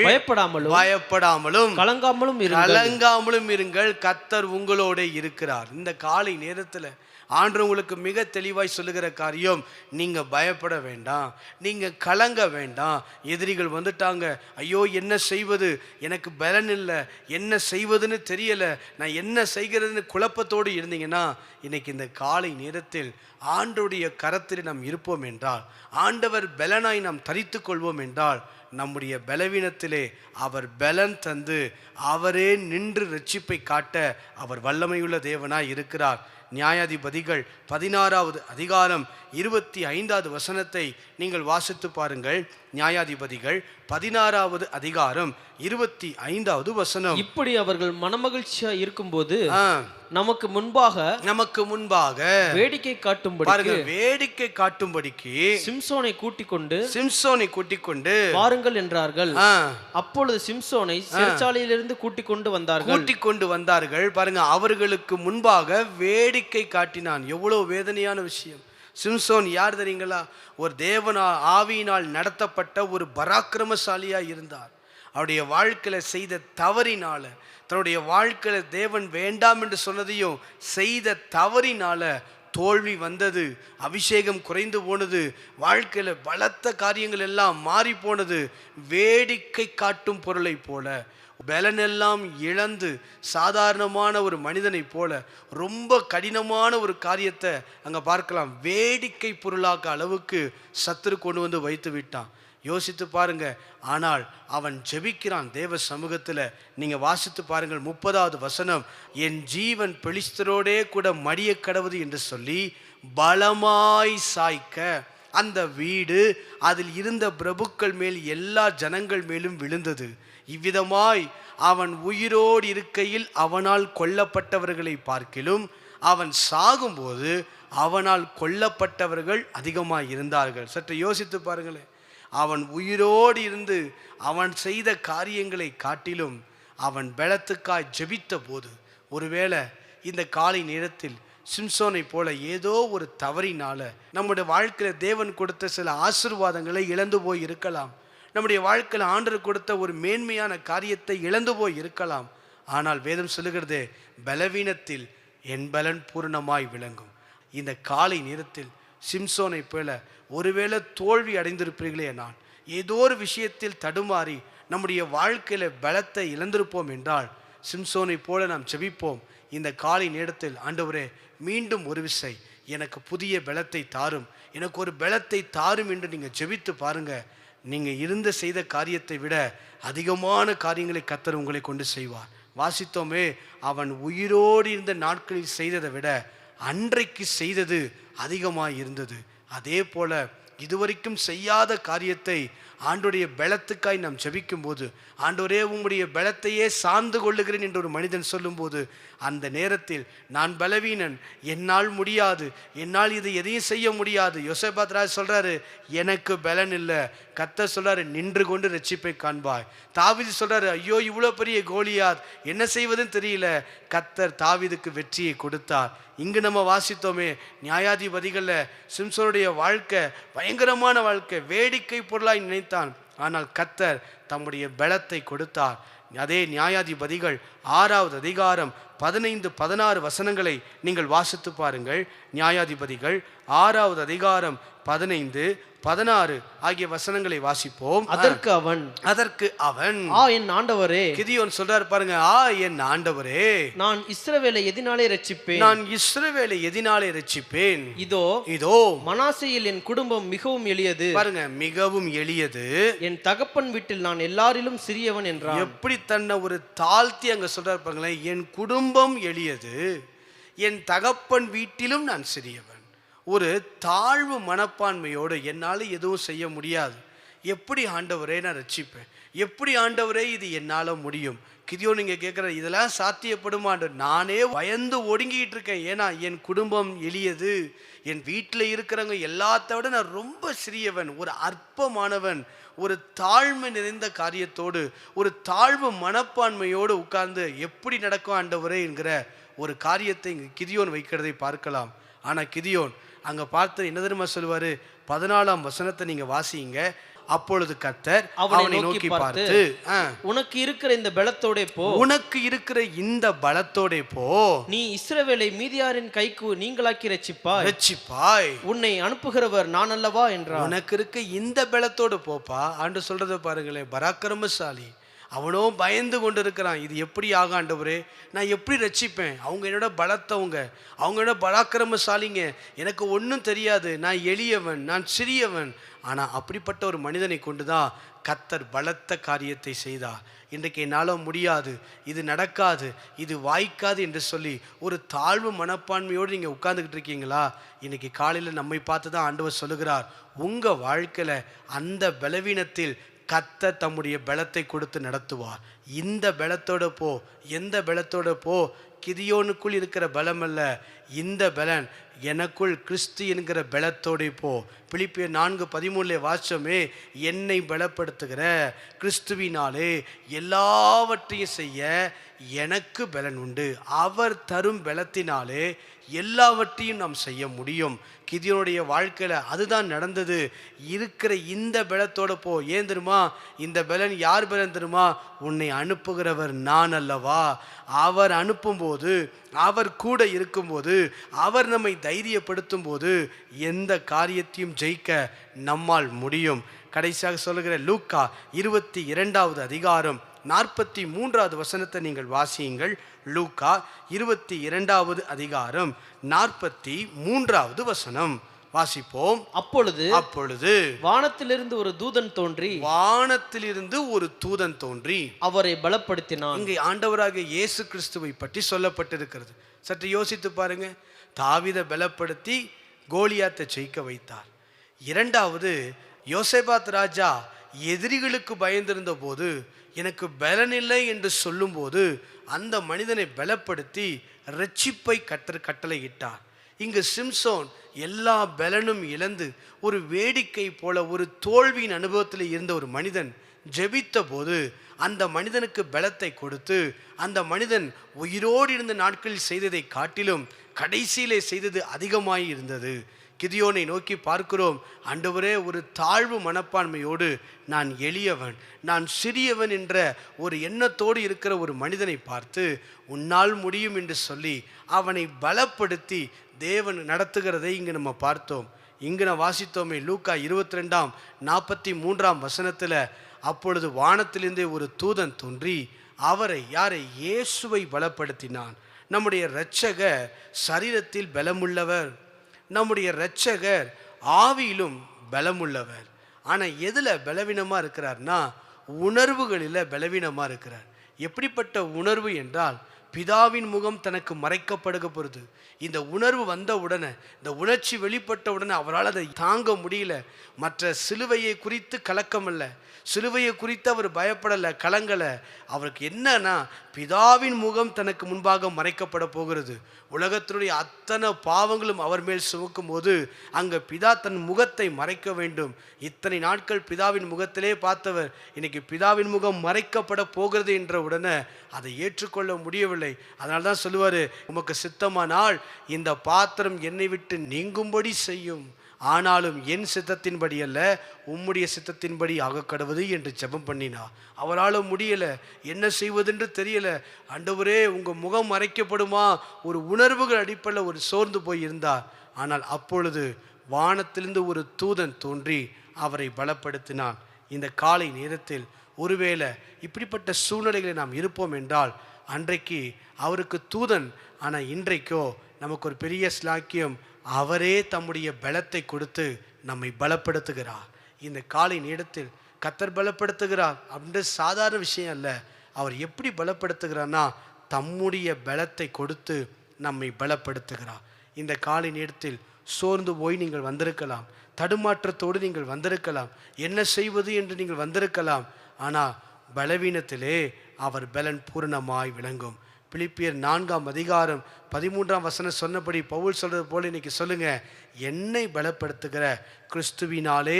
பயப்படாமலும் கலங்காமலும் இருங்கள். கர்த்தர் உங்களோட இருக்கிறார். இந்த காலை நேரத்தில் ஆண்டவர் உங்களுக்கு மிக தெளிவாய் சொல்லுகிற காரியம், நீங்க பயப்பட வேண்டாம், நீங்க கலங்க வேண்டாம். எதிரிகள் வந்துட்டாங்க, ஐயோ என்ன செய்வது, எனக்கு பலன் இல்லை, என்ன செய்வதுன்னு தெரியல, நான் என்ன செய்கிறதுன்னு குழப்பத்தோடு இருந்தீங்கன்னா, இன்னைக்கு இந்த காலை நேரத்தில் ஆண்டவருடைய கரத்தில் நாம் இருப்போம் என்றால், ஆண்டவர் பலனாய் நாம் தரித்து கொள்வோம் என்றால், நம்முடைய பலவீனத்திலே அவர் பலன் தந்து அவரே நின்று ரட்சிப்பை காட்ட அவர் வல்லமையுள்ள தேவனாய் இருக்கிறார். நியாயாதிபதிகள் 16வது அதிகாரம் 25வது வசனத்தை நீங்கள் வாசித்து பாருங்கள். நியாயாதிபதிகள் 16வது அதிகாரம் 25வது வசனம். இப்படி அவர்கள் மனமகிழ்ச்சியா இருக்கும்போது நமக்கு முன்பாக வேடிக்கை காட்டும்படிக்கு சிம்சோனை கூட்டிக் கொண்டு வாருங்கள் என்றார்கள். அப்பொழுது சிம்சோனை சிறைச்சாலையிலிருந்து கூட்டிக் கொண்டு வந்தார்கள். பாருங்க, அவர்களுக்கு முன்பாக வேடிக்கை காட்டினான். எவ்வளவு வேதனையான விஷயம். சிம்சோன் யார் தெரியுங்களா? ஒரு தேவன ஆவியினால் நடத்தப்பட்ட ஒரு பராக்கிரமசாலியா இருந்தார். அவருடைய வாழ்க்கையில செய்த தவறினால, தன்னுடைய வாழ்க்கையில தேவன் வேண்டாம் என்று சொன்னதையும் செய்த தவறினால தோல்வி வந்தது, அபிஷேகம் குறைந்து போனது, வாழ்க்கையில பலத்த காரியங்கள் எல்லாம் மாறி போனது. வேடிக்கை காட்டும் பொருளை போல பலனெல்லாம் இழந்து சாதாரணமான ஒரு மனிதனை போல ரொம்ப கடினமான ஒரு காரியத்தை அங்கே பார்க்கலாம். வேடிக்கை பொருளாக்க அளவுக்கு சத்துரு கொண்டு வந்து வைத்து விட்டான். யோசித்து பாருங்க. ஆனால் அவன் ஜெபிக்கிறான் தேவ சமூகத்தில். நீங்க வாசித்து பாருங்கள் 30வது வசனம், என் ஜீவன் பெலிஸ்தரோடே கூட மடிய கடவுது என்று சொல்லி பலமாய் சாய்க்க அந்த வீடு அதில் இருந்த பிரபுக்கள் மேல் எல்லா ஜனங்கள் மேலும் விழுந்தது. இவ்விதமாய் அவன் உயிரோடு இருக்கையில் அவனால் கொல்லப்பட்டவர்களை பார்க்கிலும் அவன் சாகும்போது அவனால் கொல்லப்பட்டவர்கள் அதிகமாக இருந்தார்கள். சற்று யோசித்து பாருங்களேன். அவன் உயிரோடு இருந்து அவன் செய்த காரியங்களை காட்டிலும் அவன் பலத்துக்காய் ஜெபித்த போது, ஒருவேளை இந்த காலை நேரத்தில் சிம்சோனை போல ஏதோ ஒரு தவறினால நம்முடைய வாழ்க்கையில் தேவன் கொடுத்த சில ஆசீர்வாதங்களை இழந்து போய் இருக்கலாம். நம்முடைய வாழ்க்கையில் ஆண்டவர் கொடுத்த ஒரு மேன்மையான காரியத்தை இழந்து போய் இருக்கலாம். ஆனால் வேதம் சொல்லுகிறது, பலவீனத்தில் என் பலன் பூர்ணமாய் விளங்கும். இந்த காலை நேரத்தில் சிம்சோனை போல ஒருவேளை தோல்வி அடைந்திருப்பீர்களே, நான் ஏதோ ஒரு விஷயத்தில் தடுமாறி நம்முடைய வாழ்க்கையில பலத்தை இழந்திருப்போம் என்றால் சிம்சோனை போல நாம் ஜெபிப்போம். இந்த காலை நேரத்தில், ஆண்டவரே மீண்டும் ஒரு விசை எனக்கு புதிய பலத்தை தாரும், எனக்கு ஒரு பலத்தை தாரும் என்று நீங்கள் ஜெபித்து பாருங்க. நீங்கள் இருந்த செய்த காரியத்தை விட அதிகமான காரியங்களை கர்த்தர் உங்களை கொண்டு செய்வார். வாசித்தோமே, அவன் உயிரோடு இருந்த நாட்களில் செய்ததை விட அன்றைக்கு செய்தது அதிகமாக இருந்தது. அதே போல இதுவரைக்கும் செய்யாத காரியத்தை ஆண்டோடைய பலத்துக்காய் நாம் ஜெபிக்கும் போது, ஆண்டவரே உம்முடைய பலத்தையே சார்ந்து கொள்ளுகிறேன் என்று ஒரு மனிதன் சொல்லும்போது, அந்த நேரத்தில் நான் பலவீனன், என்னால் முடியாது, என்னால் இது எதையும் செய்ய முடியாது. யோசேபாத் ராஜ் சொல்றாரு, எனக்கு பலன் இல்லை. கர்த்தர் சொல்றாரு, நின்று கொண்டு ரட்சிப்பை காண்பாய். தாவீது சொல்றாரு, ஐயோ இவ்வளோ பெரிய கோலியாத், என்ன செய்வதுன்னு தெரியல. கர்த்தர் தாவீதுக்கு வெற்றியை கொடுத்தார். இங்கு நம்ம வாசித்தோமே, நியாயாதிபதிகளில் சிம்சோனுடைய வாழ்க்கை பயங்கரமான வாழ்க்கை, வேடிக்கை பொருளாய் நினைத்தான். ஆனால் கர்த்தர் தம்முடைய பலத்தை கொடுத்தார். அதே நியாயாதிபதிகள் 6வது அதிகாரம் 15-16 வசனங்களை நீங்கள் வாசித்து பாருங்கள். நியாயாதிபதிகள் 6வது அதிகாரம் 15-16 ஆகிய வசனங்களை வாசிப்போம். அதற்கு அவன் ஆ என் ஆண்டவரே, கிதியோன் சொல்றாரு பாருங்க, ஆ என் ஆண்டவரே, நான் இஸ்ரவேலை எதினாலே ரட்சிப்பேன், நான் இஸ்ரவேலை எதினாலே ரட்சிப்பேன். இதோ மனாசேயில் என் குடும்பம் மிகவும் எளியது. பாருங்க, மிகவும் எளியது. என் தகப்பன் வீட்டில் நான் எல்லாரிலும் சிறியவன் என்றான். எப்படி தன்னை ஒரு தாழ்த்தி அங்க சொல்றாரு பாருங்களேன். என் குடும்பம் எளியது, என் தகப்பன் வீட்டிலும் நான் சிறியவன். ஒரு தாழ்வு மனப்பான்மையோடு என்னால் எதுவும் செய்ய முடியாது, எப்படி ஆண்டவரே நான் ரட்சிப்பேன், எப்படி ஆண்டவரே இது என்னால் முடியும். கிதியோன் நீங்க கேட்குற இதெல்லாம் சாத்தியப்படுமாண்டு, நானே பயந்து ஒடுங்கிட்டு இருக்கேன். ஏன்னா என் குடும்பம் எளியது, என் வீட்டில் இருக்கிறவங்க எல்லாத்த விட நான் ரொம்ப சிறியவன், ஒரு அற்பமானவன். ஒரு தாழ்மை நிறைந்த காரியத்தோடு ஒரு தாழ்வு மனப்பான்மையோடு உட்கார்ந்து எப்படி நடக்கும் ஆண்டவரே என்கிற ஒரு காரியத்தை இங்கு கிதியோன் வைக்கிறதை பார்க்கலாம். ஆனால் கிதியோன் அங்கே பார்த்து என்ன தெரியுமா சொல்லுவாரு? 14ஆம் வசனத்தை நீங்க வாசிங்க. அப்பொழுது கர்த்தர் அவனை நோக்கி பார்த்து, உனக்கு இருக்கிற இந்த பலத்தோட போ, உனக்கு இருக்கிற இந்த பலத்தோட போ, நீ இஸ்ரவேலை மீதியாரின் கைக்கு நீங்களாக்கி ரட்சிப்பாய், உன்னை அனுப்புகிறவர் நான் அல்லவா என்றார். உனக்கு இருக்க இந்த பலத்தோடு போப்பா. ஆண்டு சொல்றதை பாருங்களேன், பராக்கிரமசாலி. அவனோ பயந்து கொண்டு இருக்கிறான், இது எப்படி ஆக ஆண்டவரே, நான் எப்படி ரட்சிப்பேன், அவங்க என்னோட பலத்தவங்க, அவங்க என்னோட பராக்கிரமசாலிங்க, எனக்கு ஒன்றும் தெரியாது, நான் எளியவன், நான் சிறியவன். ஆனால் அப்படிப்பட்ட ஒரு மனிதனை கொண்டு தான் கர்த்தர் பலத்த காரியத்தை செய்தார். இன்றைக்கு என்னால் முடியாது, இது நடக்காது, இது வாய்க்காது என்று சொல்லி ஒரு தாழ்வு மனப்பான்மையோடு நீங்கள் உட்கார்ந்துக்கிட்டு இருக்கீங்களா? இன்னைக்கு காலையில் நம்மை பார்த்து தான் ஆண்டவர் சொல்லுகிறார், உங்கள் வாழ்க்கையில் அந்த பலவீனத்தில் கர்த்தர் தம்முடைய பலத்தை கொடுத்து நடத்துவார். இந்த பலத்தோட போ, எந்த பலத்தோட போ? கிதியோனுக்குள் இருக்கிற பலம் அல்ல, இந்த பலன் எனக்குள் கிறிஸ்து என்கிற பலத்தோட போ. பிலிப்பியர் 4:13 வாச்சமே, என்னை பலப்படுத்துகிற கிறிஸ்துவினாலே எல்லாவற்றையும் செய்ய எனக்கு பலன் உண்டு, அவர் தரும் பலத்தினாலே எல்லாவற்றையும் நாம் செய்ய முடியும். கிதியோனுடைய வாழ்க்கையில் அதுதான் நடந்தது. இருக்கிற இந்த பலத்தோட போ. ஏன் தெரியுமா? இந்த பலன் யார் பலன் தெரியுமா? உன்னை அனுப்புகிறவர் நான் அல்லவா. அவர் அனுப்பும்போது, அவர் கூட இருக்கும்போது, அவர் நம்மை தைரியப்படுத்தும் போது எந்த காரியத்தையும் ஜெயிக்க நம்மால் முடியும். கடைசியாக சொல்லுகிற லூக்கா 22வது அதிகாரம் 43வது வசனத்தை நீங்கள் வாசியுங்கள். லூக்கா 22வது அதிகாரம் 43வது வசனம் வாசிப்போம். அப்பொழுது வானத்திலிருந்து ஒரு தூதன் தோன்றி அவரை பலப்படுத்தினான். இங்கே ஆண்டவராக இயேசு கிறிஸ்துவை பற்றி சொல்லப்பட்டிருக்கிறது. சற்று யோசித்து பாருங்க. தாவீதை பலப்படுத்தி கோலியாத்தை ஜெயிக்க வைத்தார். இரண்டாவது, யோசேபாத் ராஜா எதிரிகளுக்கு பயந்திருந்த போது எனக்கு பலனில்லை என்று சொல்லும்போது அந்த மனிதனை பலப்படுத்தி இரட்சிப்பை கட்டளையிட்டார். இங்கு சிம்சோன் எல்லா பலனும் இழந்து ஒரு வேடிக்கை போல ஒரு தோல்வியின் அனுபவத்தில் இருந்த ஒரு மனிதன் ஜெபித்த போது அந்த மனிதனுக்கு பலத்தை கொடுத்து அந்த மனிதன் உயிரோடு இருந்த நாட்களில் செய்ததை காட்டிலும் கடைசியிலே செய்தது அதிகமாய் இருந்தது. கிதியோனை நோக்கி பார்க்கிறோம். ஆண்டவரே, ஒரு தாழ்வு மனப்பான்மையோடு நான் எளியவன், நான் சிறியவன் என்ற ஒரு எண்ணத்தோடு இருக்கிற ஒரு மனிதனை பார்த்து உன்னால் முடியும் என்று சொல்லி அவனை பலப்படுத்தி தேவன் நடத்துகிறதை இங்கு நம்ம பார்த்தோம். இங்கு நான் வாசித்தோமே லூக்கா 22:43 வசனத்தில், அப்பொழுது வானத்திலிருந்தே ஒரு தூதன் தோன்றி அவரை, யாரை? இயேசுவை பலப்படுத்தினான். நம்முடைய இரட்சகர் சரீரத்தில் பலமுள்ளவர், நம்முடைய இரட்சகர் ஆவியிலும் பலமுள்ளவர். ஆனால் எதில் பலவீனமாக இருக்கிறார்னா உணர்வுகளில் பலவீனமாக இருக்கிறார். எப்படிப்பட்ட உணர்வு என்றால், பிதாவின் முகம் தனக்கு மறைக்கப்படுக பொழுது இந்த உணர்வு வந்த உடனே, இந்த உணர்ச்சி வெளிப்பட்ட உடனே அவரால் அதை தாங்க முடியல. மற்ற சிலுவையை குறித்து கலக்கம் அல்ல, சிலுவையை குறித்து அவர் பயப்படலை, கலங்கலை. அவருக்கு என்னன்னா, பிதாவின் முகம் தனக்கு முன்பாக மறைக்கப்பட போகிறது. உலகத்தினுடைய அத்தனை பாவங்களும் அவர் மேல் சுமக்கும் போது அங்கே பிதா தன் முகத்தை மறைக்க வேண்டும். இத்தனை நாட்கள் பிதாவின் முகத்திலே பார்த்தவர், இன்னைக்கு பிதாவின் முகம் மறைக்கப்பட போகிறது என்ற உடனே அதை ஏற்றுக்கொள்ள முடியவில்லை. அதனால தான் சொல்லுவார், உமக்கு சித்தமானால் இந்த பாத்திரம் என்னை விட்டு நீங்கும்படி செய்யும், ஆனாலும் என் சித்தத்தின்படி அல்ல உம்முடைய சித்தத்தின்படி ஆகக்கடவுது என்று ஜெபம் பண்ணினா. அவரால் முடியலை, என்ன செய்வதென்று தெரியல. ஆண்டவரே, உங்கள் முகம் மறைக்கப்படுமா? ஒரு உணர்வுகள் அடிப்படையில் ஒரு சோர்ந்து போய் இருந்தார். ஆனால் அப்பொழுது வானத்திலிருந்து ஒரு தூதன் தோன்றி அவரை பலப்படுத்தினான். இந்த காலை நேரத்தில் ஒருவேளை இப்படிப்பட்ட சூழ்நிலைகளை நாம் இருப்போம் என்றால், அன்றைக்கு அவருக்கு தூதன், ஆனால் இன்றைக்கோ நமக்கு ஒரு பெரிய ஸ்லாக்கியம், அவரே தம்முடைய பலத்தை கொடுத்து நம்மை பலப்படுத்துகிறார். இந்த காலை நேரத்தில் கர்த்தர் பலப்படுத்துகிறார் அப்படின்ற சாதாரண விஷயம் அல்ல. அவர் எப்படி பலப்படுத்துகிறார்னா, தம்முடைய பலத்தை கொடுத்து நம்மை பலப்படுத்துகிறார். இந்த காலை நேரத்தில் சோர்ந்து போய் நீங்கள் வந்திருக்கலாம், தடுமாற்றத்தோடு நீங்கள் வந்திருக்கலாம், என்ன செய்வது என்று நீங்கள் வந்திருக்கலாம். ஆனால் பலவீனத்திலே அவர் பலன் பூரணமாய் விளங்கும். பிலிப்பியர் 4:13 சொன்னபடி பவுல் சொல்றது போல இன்னைக்கு சொல்லுங்க, என்னை பலப்படுத்துகிற கிறிஸ்துவினாலே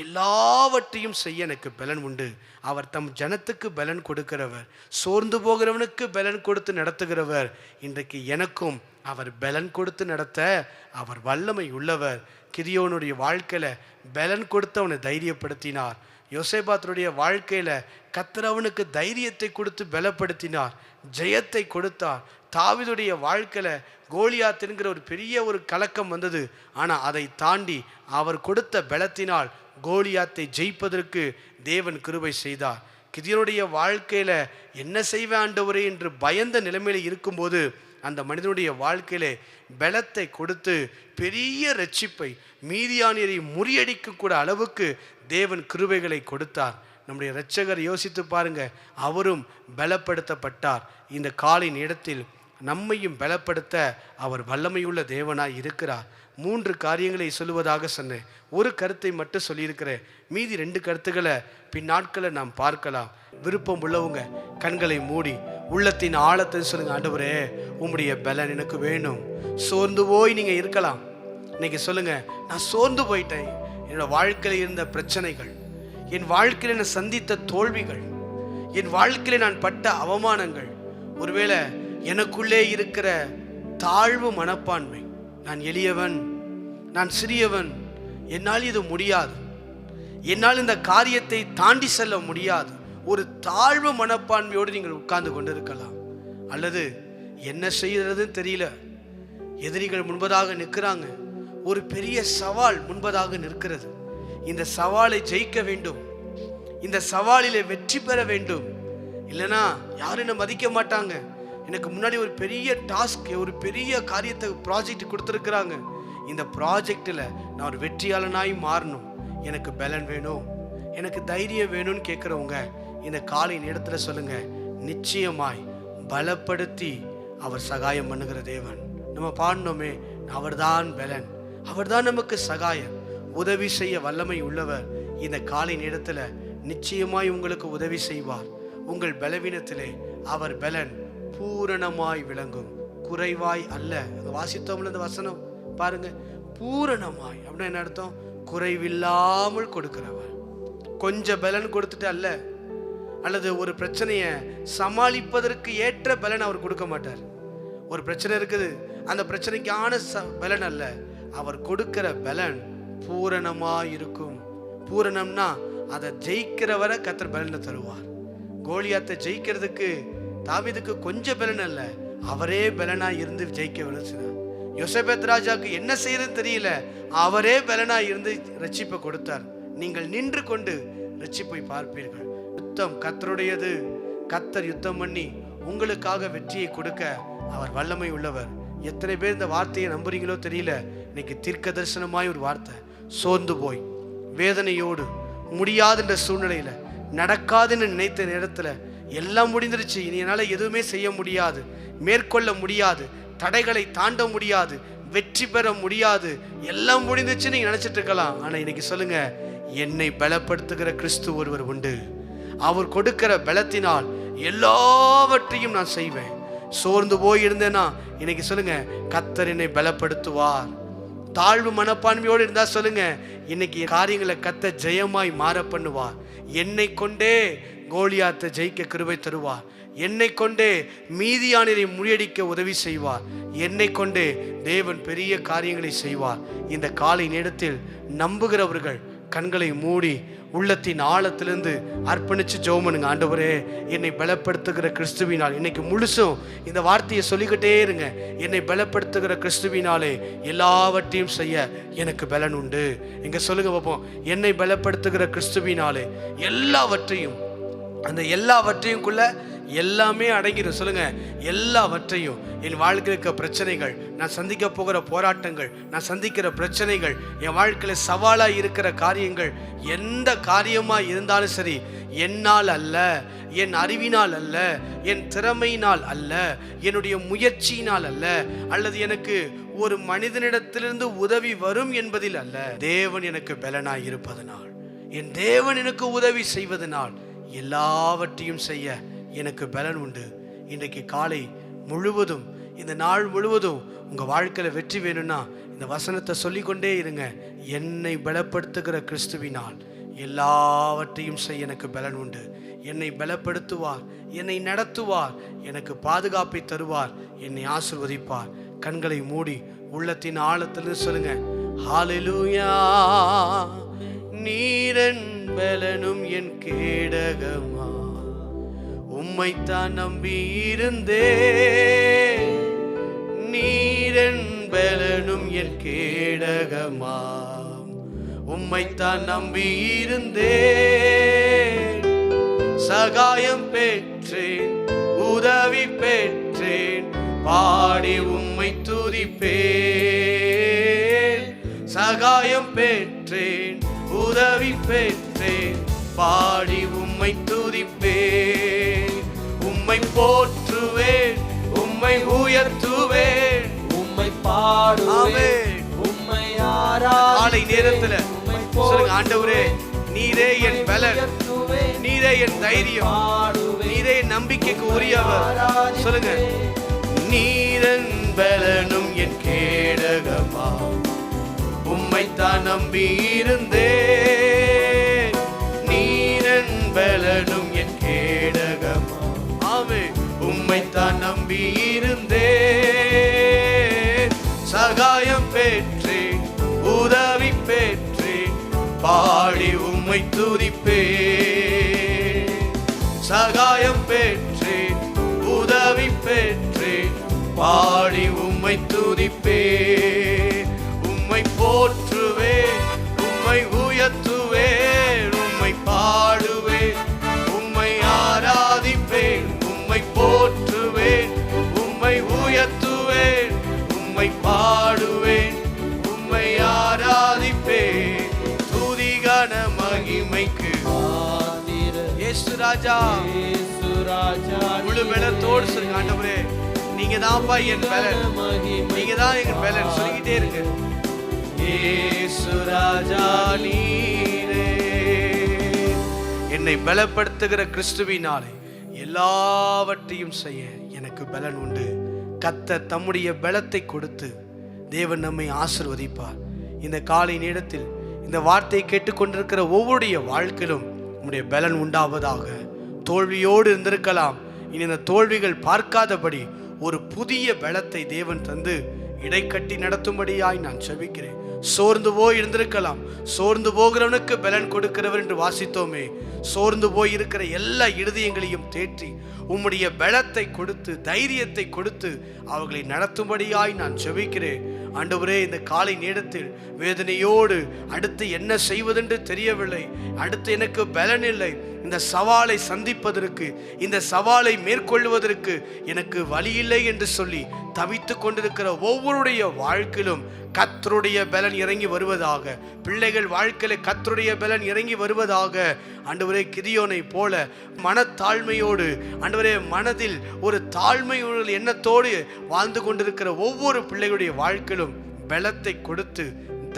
எல்லாவற்றையும் செய்ய எனக்கு பலன் உண்டு. அவர் தம் ஜனத்துக்கு பலன் கொடுக்கிறவர், சோர்ந்து போகிறவனுக்கு பலன் கொடுத்து நடத்துகிறவர். இன்றைக்கு எனக்கும் அவர் பலன் கொடுத்து நடத்த அவர் வல்லமை உள்ளவர். கிதியோனுடைய வாழ்க்கையில பலன் கொடுத்து அவனை தைரியப்படுத்தினார். யோசேபாத்துடைய வாழ்க்கையில கர்த்தர் அவனுக்கு தைரியத்தை கொடுத்து பலப்படுத்தினார், ஜெயத்தை கொடுத்தார். தாவீதுடைய வாழ்க்கையில கோலியாத் என்கிற ஒரு பெரிய ஒரு கலக்கம் வந்தது. ஆனால் அதை தாண்டி அவர் கொடுத்த பலத்தினால் கோலியாத்தை ஜெயிப்பதற்கு தேவன் கிருபை செய்தார். கிதியோனுடைய வாழ்க்கையில என்ன செய்வேன் ஆண்டவரே என்று பயந்த நிலைமையில இருக்கும்போது அந்த மனிதனுடைய வாழ்க்கையிலே பலத்தை கொடுத்து பெரிய இரட்சிப்பை, மீதியானியரை முறியடிக்க கூட அளவுக்கு தேவன் கிருபைகளை கொடுத்தார். நம்முடைய இரட்சகர் யோசித்து பாருங்க, அவரும் பலப்படுத்தப்பட்டார். இந்த காலை நேரத்தில் நம்மையும் பலப்படுத்த அவர் வல்லமையுள்ள தேவனாய் இருக்கிறார். 3 காரியங்களை சொல்லுவதாக சொன்னேன், ஒரு கருத்தை மட்டும் சொல்லியிருக்கிறேன். மீதி 2 கருத்துக்களை பின்னாட்களை நாம் பார்க்கலாம். விருப்பம் உள்ளவங்க கண்களை மூடி உள்ளத்தின் ஆழத்தை சொல்லுங்க, ஆண்டவரே உம்முடைய பலன் எனக்கு வேணும். சோர்ந்து போய் நீங்க இருக்கலாம், இன்னைக்கு சொல்லுங்க, நான் சோர்ந்து போயிட்டேன். என்னோட வாழ்க்கையில் இருந்த பிரச்சனைகள், என் வாழ்க்கையில் நான் சந்தித்த தோல்விகள், என் வாழ்க்கையில் நான் பட்ட அவமானங்கள், ஒருவேளை எனக்குள்ளே இருக்கிற தாழ்வு மனப்பான்மை, நான் எளியவன், நான் சிறியவன், என்னால் இது முடியாது, என்னால் இந்த காரியத்தை தாண்டி செல்ல முடியாது, ஒரு தாழ்வு மனப்பான்மையோடு நீங்கள் உட்கார்ந்து கொண்டிருக்கலாம். அல்லது என்ன செய்யறதுன்னு தெரியல, எதிரிகள் முன்பதாக நிற்கிறாங்க, ஒரு பெரிய சவால் முன்பதாக நிற்கிறது. இந்த சவாலை ஜெயிக்க வேண்டும், இந்த சவாலிலே வெற்றி பெற வேண்டும், இல்லைன்னா யாரும் என்ன மதிக்க மாட்டாங்க. எனக்கு முன்னாடி ஒரு பெரிய டாஸ்க், ஒரு பெரிய காரியத்தை ப்ராஜெக்ட் கொடுத்துருக்குறாங்க. இந்த ப்ராஜெக்டில் நான் ஒரு வெற்றியாளனாய் மாறணும், எனக்கு பலன் வேணும், எனக்கு தைரியம் வேணும்னு கேட்குறவங்க இந்த காலை நேரத்தில் சொல்லுங்க, நிச்சயமாய் பலப்படுத்தி அவர் சகாயம் பண்ணுகிற தேவன். நம்ம பாடணுமே, அவர்தான் பலன், அவர்தான் நமக்கு சகாயம், உதவி செய்ய வல்லமை உள்ளவர். இந்த காலை நேரத்தில் நிச்சயமாய் உங்களுக்கு உதவி செய்வார். உங்கள் பலவீனத்திலே அவர் பலன் பூரணமாய் விளங்கும், குறைவாய் அல்ல. வாசித்தோம்ல இந்த வசனம் பாருங்க, பூரணமாய் அப்படின்னா என்ன அர்த்தம்? குறைவில்லாமல் கொடுக்கிறவர். கொஞ்சம் பலன் கொடுத்துட்டு அல்ல, அல்லது ஒரு பிரச்சனையை சமாளிப்பதற்கு ஏற்ற பலன் அவர் கொடுக்க மாட்டார். ஒரு பிரச்சனை இருக்குது, அந்த பிரச்சனைக்கான பலன் அல்ல, அவர் கொடுக்கிற பலன் பூரணமாய் இருக்கும். பூரணம்னா அதை ஜெயிக்கிறவரை கர்த்தர் பலனை தருவார். கோலியாத்தை ஜெயிக்கிறதுக்கு தாவீதுக்கு கொஞ்சம் பலன் அல்ல, அவரே பலனா இருந்து ஜெயிக்க விளைச்சார். யோசேபத் ராஜாவுக்கு என்ன செய்யறதுன்னு தெரியல, அவரே பலனா இருந்து ரட்சிப்பை கொடுத்தார். நீங்கள் நின்று கொண்டு ரட்சிப்பை பார்ப்பீர்கள். யுத்தம் கர்த்தருடையது, கர்த்தர் யுத்தம் பண்ணி உங்களுக்காக வெற்றியை கொடுக்க அவர் வல்லமை உள்ளவர். எத்தனை பேர் இந்த வார்த்தையை நம்புறீங்களோ தெரியல. இன்னைக்கு தீர்க்க தரிசனமாய் ஒரு வார்த்தை, சோர்ந்து போய் வேதனையோடு முடியாதுன்ற சூழ்நிலையில, நடக்காதுன்னு நினைத்த நேரத்துல எல்லாம் முடிந்துருச்சு, இனி என்னால் எதுவுமே செய்ய முடியாது, மேற்கொள்ள முடியாது, தடைகளை தாண்ட முடியாது, வெற்றி பெற முடியாது, எல்லாம் முடிந்துச்சு நீங்க நினைச்சிட்டு இருக்கலாம். ஆனா இன்னைக்கு சொல்லுங்க, என்னை பலப்படுத்துகிற கிறிஸ்து ஒருவர் உண்டு, அவர் கொடுக்கிற பலத்தினால் எல்லாவற்றையும் நான் செய்வேன். சோர்ந்து போய் இருந்தேன்னா இன்னைக்கு சொல்லுங்க, கர்த்தர் என்னை பலப்படுத்துவார். தாழ்வு மனப்பான்மையோடு இருந்தா சொல்லுங்க, இன்னைக்கு காரியங்களை கர்த்தர் ஜெயமாய் மாற பண்ணுவார். என்னை கொண்டே கோலியாத்தை ஜெயிக்க கிருபை தருவார். என்னை கொண்டே மீதியானரை முறியடிக்க உதவி செய்வார். என்னை கொண்டே தேவன் பெரிய காரியங்களை செய்வார். இந்த காலை நேரத்தில் நம்புகிறவர்கள் கண்களை மூடி உள்ளத்தின் ஆழத்திலிருந்து அர்ப்பணிச்சு ஜெபம் பண்ணுங்க. ஆண்டவரே, என்னை பலப்படுத்துகிற கிறிஸ்துவினால், இன்னைக்கு முழுசும் இந்த வார்த்தையை சொல்லிக்கிட்டே இருங்க, என்னை பலப்படுத்துகிற கிறிஸ்துவினாலே எல்லாவற்றையும் செய்ய எனக்கு பலன் உண்டு. இங்க சொல்லுங்க பார்ப்போம், என்னை பலப்படுத்துகிற கிறிஸ்துவினாலே எல்லாவற்றையும், அந்த எல்லாவற்றையும்குள்ள எல்லாமே அடங்கிடும். சொல்லுங்க, எல்லாவற்றையும். என் வாழ்க்கையில் இருக்க பிரச்சனைகள், நான் சந்திக்க போகிற போராட்டங்கள், நான் சந்திக்கிற பிரச்சனைகள், என் வாழ்க்கையில் சவாலாக இருக்கிற காரியங்கள், எந்த காரியமாக இருந்தாலும் சரி, என்னால் அல்ல, என் அறிவினால் அல்ல, என் திறமையினால் அல்ல, என்னுடைய முயற்சியினால் அல்ல, அல்லது எனக்கு ஒரு மனிதனிடத்திலிருந்து உதவி வரும் என்பதில் அல்ல, தேவன் எனக்கு பலனாய் இருப்பதனால், என் தேவன் எனக்கு உதவி செய்வதனால் எல்லாவற்றையும் செய்ய எனக்கு பலன் உண்டு. இன்றைக்கு காலை முழுவதும், இந்த நாள் முழுவதும் உங்க வாழ்க்கையில வெற்றி வேணும்னா இந்த வசனத்தை சொல்லிக்கொண்டே இருங்க. என்னை பலப்படுத்துகிற கிறிஸ்துவினால் எல்லாவற்றையும் செய்ய எனக்கு பலன் உண்டு. என்னை பலப்படுத்துவார், என்னை நடத்துவார், எனக்கு பாதுகாப்பை தருவார், என்னை ஆசீர்வதிப்பார். கண்களை மூடி உள்ளத்தின் ஆழத்திலிருந்து சொல்லுங்க, ஹல்லேலூயா. நீரன் பலனும் என் கேடகமா, உம்மைத்தான் நம்பி இருந்தே. நீரன் பலனும் என் கேடகமா, உம்மைத்தான் நம்பி இருந்தே. சகாயம் பெற்றேன், உதவி பெற்றேன், பாடி உம்மை துதிப்பேன். சகாயம் பெற்றேன், உதவி பெற்றேன், பாடி உம்மை துதிப்பேன். உம்மை போற்றுவேன், உம்மை உயர்த்துவேன், உம்மை பாடுவேன், உம்மை ஆராதிப்பேன். காலை நேரத்துல சொல்லுங்க, ஆண்டவரே, நீரே என் பலன், நீரே என் தைரியம், நீரே என் நம்பிக்கைக்கு உரியவர். சொல்லுங்க, நீரன் பலனும் என் கேடகமா, உம்மைத்தான் நம்பி இருந்தேன். நீரன் பலனும் என் கேடகமா, ஆமே, உம்மைத்தான் நம்பி இருந்தேன். சகாயம் பெற்றேன், உதவி பெற்றேன், பாடி உம்மை துதிப்பேன். சகாயம் பெற்றேன், உதவி பெற்றேன், பாடி உம்மை துதிப்பேன். உம்மை போற்றுவேன், உம்மை உயர்த்துவேன், உம்மை பாடுவேன், உம்மை ஆராதிப்பேன். துதித்திடுவேன், உம்மை பாடுவேன், உம்மை ஆராதிப்பேன். துதி கன மகிமைக்கு இயேசு ராஜா. முழு பலத்தோடு சொல்லுங்க, ஆண்டவரே நீங்க தான்ப்பா என் பலன், நீங்க தான் எங்க பலன் சொல்லிக்கிட்டே இருங்க. இயேசு ராஜா நீரே. என்னை பலப்படுத்துகிற கிறிஸ்துவினாலே எல்லாவற்றையும் செய்ய எனக்கு பலன் உண்டு. கர்த்தர் தம்முடைய பலத்தை கொடுத்து தேவன் நம்மை ஆசீர்வதிப்பார். இந்த காலை நேரத்தில் இந்த வார்த்தையை கேட்டுக்கொண்டிருக்கிற ஒவ்வொருடைய வாழ்க்கையிலும் நம்முடைய பலன் உண்டாவதாக. தோல்வியோடு இருந்திருக்கலாம், இனி இந்த தோல்விகள் பார்க்காதபடி ஒரு புதிய பலத்தை தேவன் தந்து இடைக்கட்டி நடத்தும்படியாய் நான் செபிக்கிறேன். சோர்ந்து போய் இருந்திருக்கலாம், சோர்ந்து போகிறவனுக்கு பலன் கொடுக்கிறவர் என்று வாசித்தோமே. சோர்ந்து போய் இருக்கிற எல்லா இருதயங்களையும் தேற்றி உம்முடைய பலத்தை கொடுத்து தைரியத்தை கொடுத்து அவர்களை நடத்தும்படியாய் நான் செபிக்கிறேன். ஆண்டவரே, இந்த காலை நேரத்தில் வேதனையோடு அடுத்து என்ன செய்வதென்று தெரியவில்லை, அடுத்து எனக்கு பலன் இல்லை, இந்த சவாலை சந்திப்பதற்கு, இந்த சவாலை மேற்கொள்வதற்கு எனக்கு வழி இல்லை என்று சொல்லி தவித்து கொண்டிருக்கிற ஒவ்வொருடைய வாழ்க்கையிலும் கர்த்தருடைய பலன் இறங்கி வருவதாக. பிள்ளைகள் வாழ்க்கையில கர்த்தருடைய பலன் இறங்கி வருவதாக. ஆண்டவரே, கிதியோனை போல மனத்தாழ்மையோடு, ஆண்டவரே மனதில் ஒரு தாழ்மையுள்ள எண்ணத்தோடு வாழ்ந்து கொண்டிருக்கிற ஒவ்வொரு பிள்ளைகளுடைய வாழ்க்கையிலும் பலத்தை கொடுத்து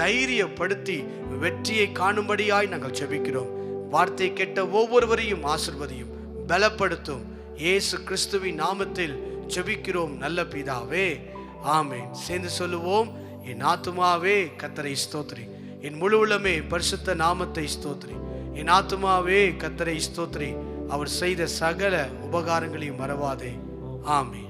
தைரியப்படுத்தி வெற்றியை காணும்படியாய் நாங்கள் ஜெபிக்கிறோம். வார்த்தை கேட்ட ஒவ்வொருவரையும் ஆசீர்வதியும் பலப்படுத்தும். இயேசு கிறிஸ்துவின் நாமத்தில் ஜெபிக்கிறோம் நல்ல பிதாவே, ஆமென். சேர்ந்து சொல்லுவோம், என் ஆத்துமாவே கர்த்தரை ஸ்தோத்திரி, என் முழு உள்ளமே பரிசுத்த நாமத்தை ஸ்தோத்திரி. என் ஆத்துமாவே கர்த்தரை ஸ்தோத்திரி, அவர் செய்த சகல உபகாரங்களையும் மறவாதே. ஆமென்.